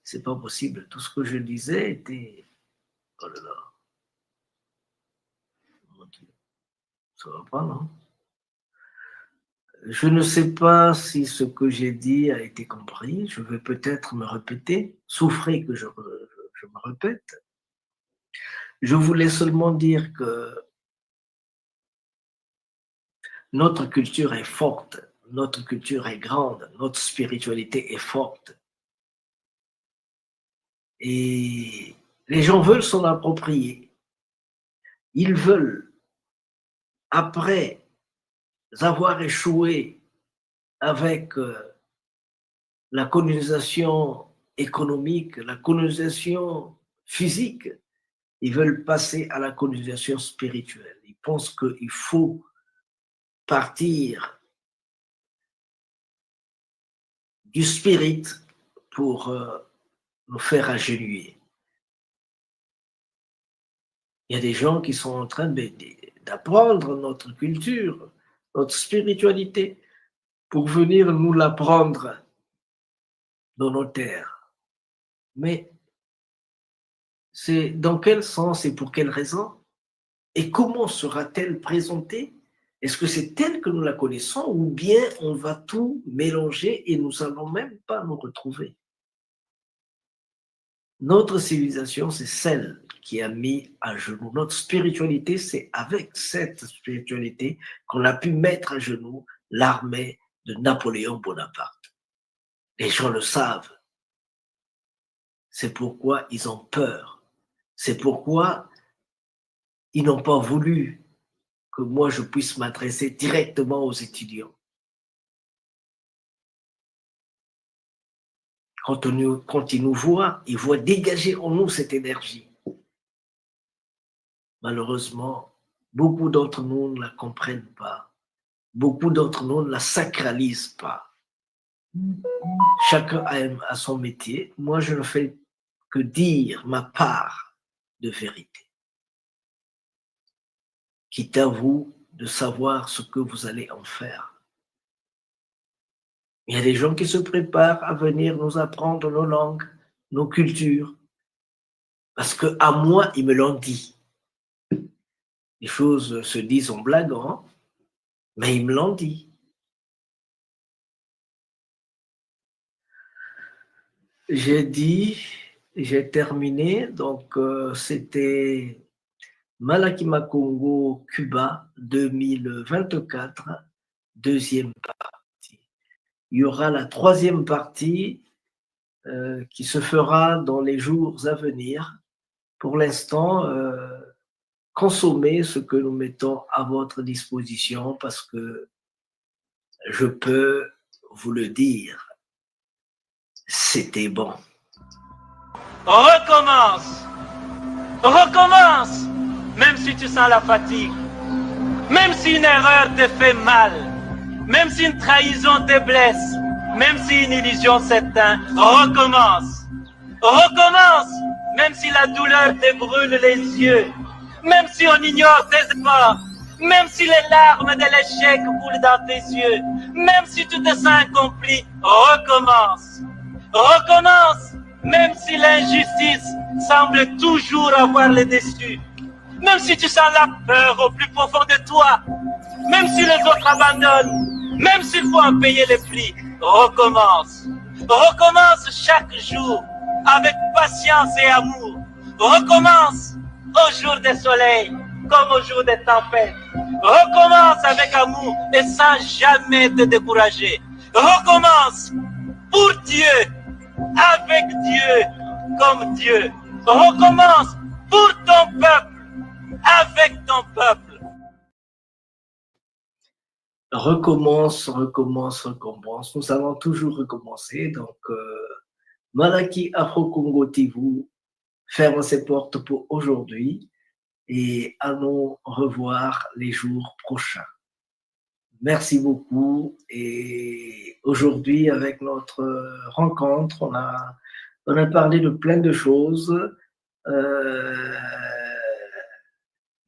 C'est pas possible. Tout ce que je disais était... Oh là là. Mon Dieu. Ça va pas, non? Je ne sais pas si ce que j'ai dit a été compris. Je vais peut-être me répéter. Souffrez que je me répète. Je voulais seulement dire que notre culture est forte, notre culture est grande, notre spiritualité est forte. Et les gens veulent s'en approprier. Ils veulent, après avoir échoué avec la colonisation économique, la colonisation physique, ils veulent passer à la colonisation spirituelle. Ils pensent qu'il faut partir du spirit pour nous faire agenouiller. Il y a des gens qui sont en train d'apprendre notre culture, notre spiritualité, pour venir nous l'apprendre dans nos terres. Mais c'est dans quel sens et pour quelle raison? Et comment sera-t-elle présentée? Est-ce que c'est telle que nous la connaissons ou bien on va tout mélanger et nous n'allons même pas nous retrouver? Notre civilisation, c'est celle qui a mis à genoux. Notre spiritualité, c'est avec cette spiritualité qu'on a pu mettre à genoux l'armée de Napoléon Bonaparte. Les gens le savent. C'est pourquoi ils ont peur. C'est pourquoi ils n'ont pas voulu que moi je puisse m'adresser directement aux étudiants. Quand ils nous voient, ils voient dégager en nous cette énergie. Malheureusement, beaucoup d'entre nous ne la comprennent pas. Beaucoup d'entre nous ne la sacralisent pas. Chacun a son métier. Moi, je ne fais que dire ma part de vérité. Quitte à vous de savoir ce que vous allez en faire. Il y a des gens qui se préparent à venir nous apprendre nos langues, nos cultures. Parce qu'à moi, ils me l'ont dit. Les choses se disent en blaguant, mais ils me l'ont dit. J'ai terminé, donc c'était Malakima Congo, Cuba, 2024, deuxième partie. Il y aura la troisième partie qui se fera dans les jours à venir. Pour l'instant, consommez ce que nous mettons à votre disposition parce que je peux vous le dire, c'était bon. Recommence. Recommence. Même si tu sens la fatigue. Même si une erreur te fait mal. Même si une trahison te blesse. Même si une illusion s'éteint. Recommence. Recommence. Même si la douleur te brûle les yeux. Même si on ignore tes efforts. Même si les larmes de l'échec coulent dans tes yeux. Même si tu te sens accompli. Recommence. Recommence. Même si l'injustice semble toujours avoir le dessus. Même si tu sens la peur au plus profond de toi. Même si les autres abandonnent. Même s'il faut en payer les prix. Recommence. Recommence chaque jour avec patience et amour. Recommence au jour des soleils comme au jour des tempêtes. Recommence avec amour et sans jamais te décourager. Recommence pour Dieu, avec Dieu, comme Dieu. Recommence pour ton peuple, avec ton peuple. Recommence, recommence, recommence. Nous allons toujours recommencer. Donc, Malaki Afro-Congo TV ferme ses portes pour aujourd'hui et allons revoir les jours prochains. Merci beaucoup. Et aujourd'hui, avec notre rencontre, on a parlé de plein de choses.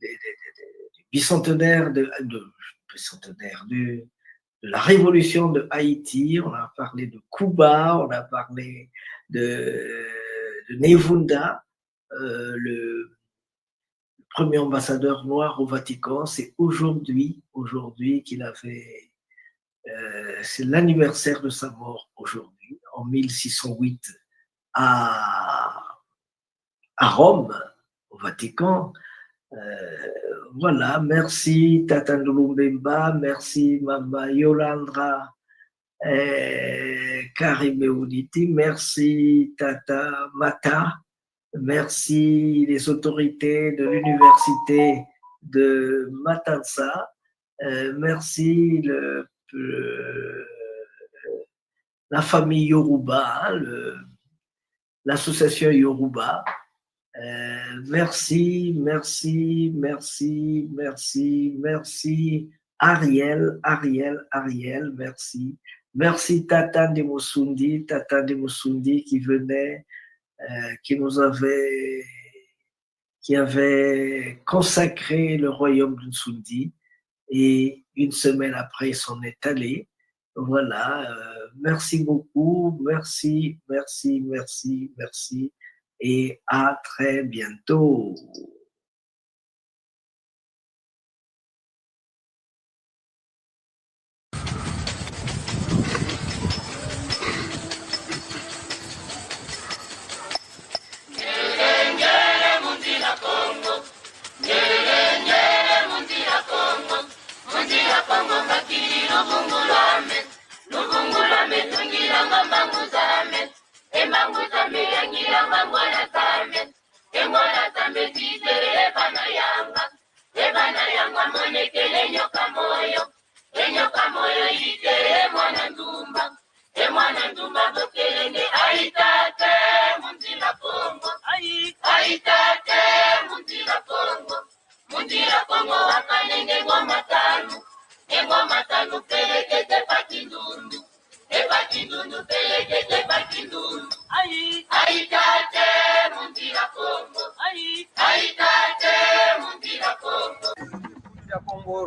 Du bicentenaire la révolution de Haïti, on a parlé de Cuba, on a parlé de Nevunda, le premier ambassadeur noir au Vatican. C'est aujourd'hui qu'il avait, c'est l'anniversaire de sa mort aujourd'hui, en 1608, à Rome, au Vatican. Voilà, merci Tata Ndouloumbemba, merci Mama Yolandra Karimeuniti, merci Tata Mata, merci les autorités de l'université de Matanza, merci la famille Yoruba, l'association Yoruba. Merci Ariel, merci. Merci Tata Demosundi qui venait, qui avait consacré le royaume d'Nsundi et une semaine après, il s'en est allé. Voilà, merci beaucoup, merci et à très bientôt.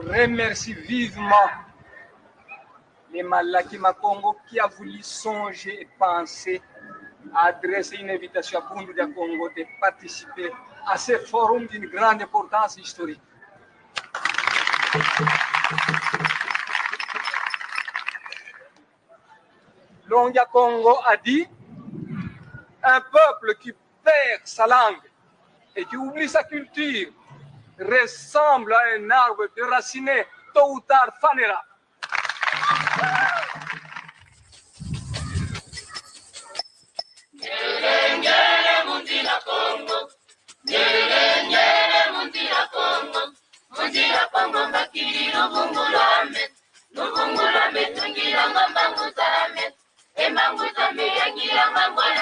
Remercie vivement les Malakima Congo qui a voulu songer et penser à adresser une invitation à Bundu de Congo de participer à ce forum d'une grande importance historique. Longia Congo a dit: un peuple qui perd sa langue et qui oublie sa culture ressemble à un arbre déraciné, tôt ou tard fanera. Embangu zame yangira mangwana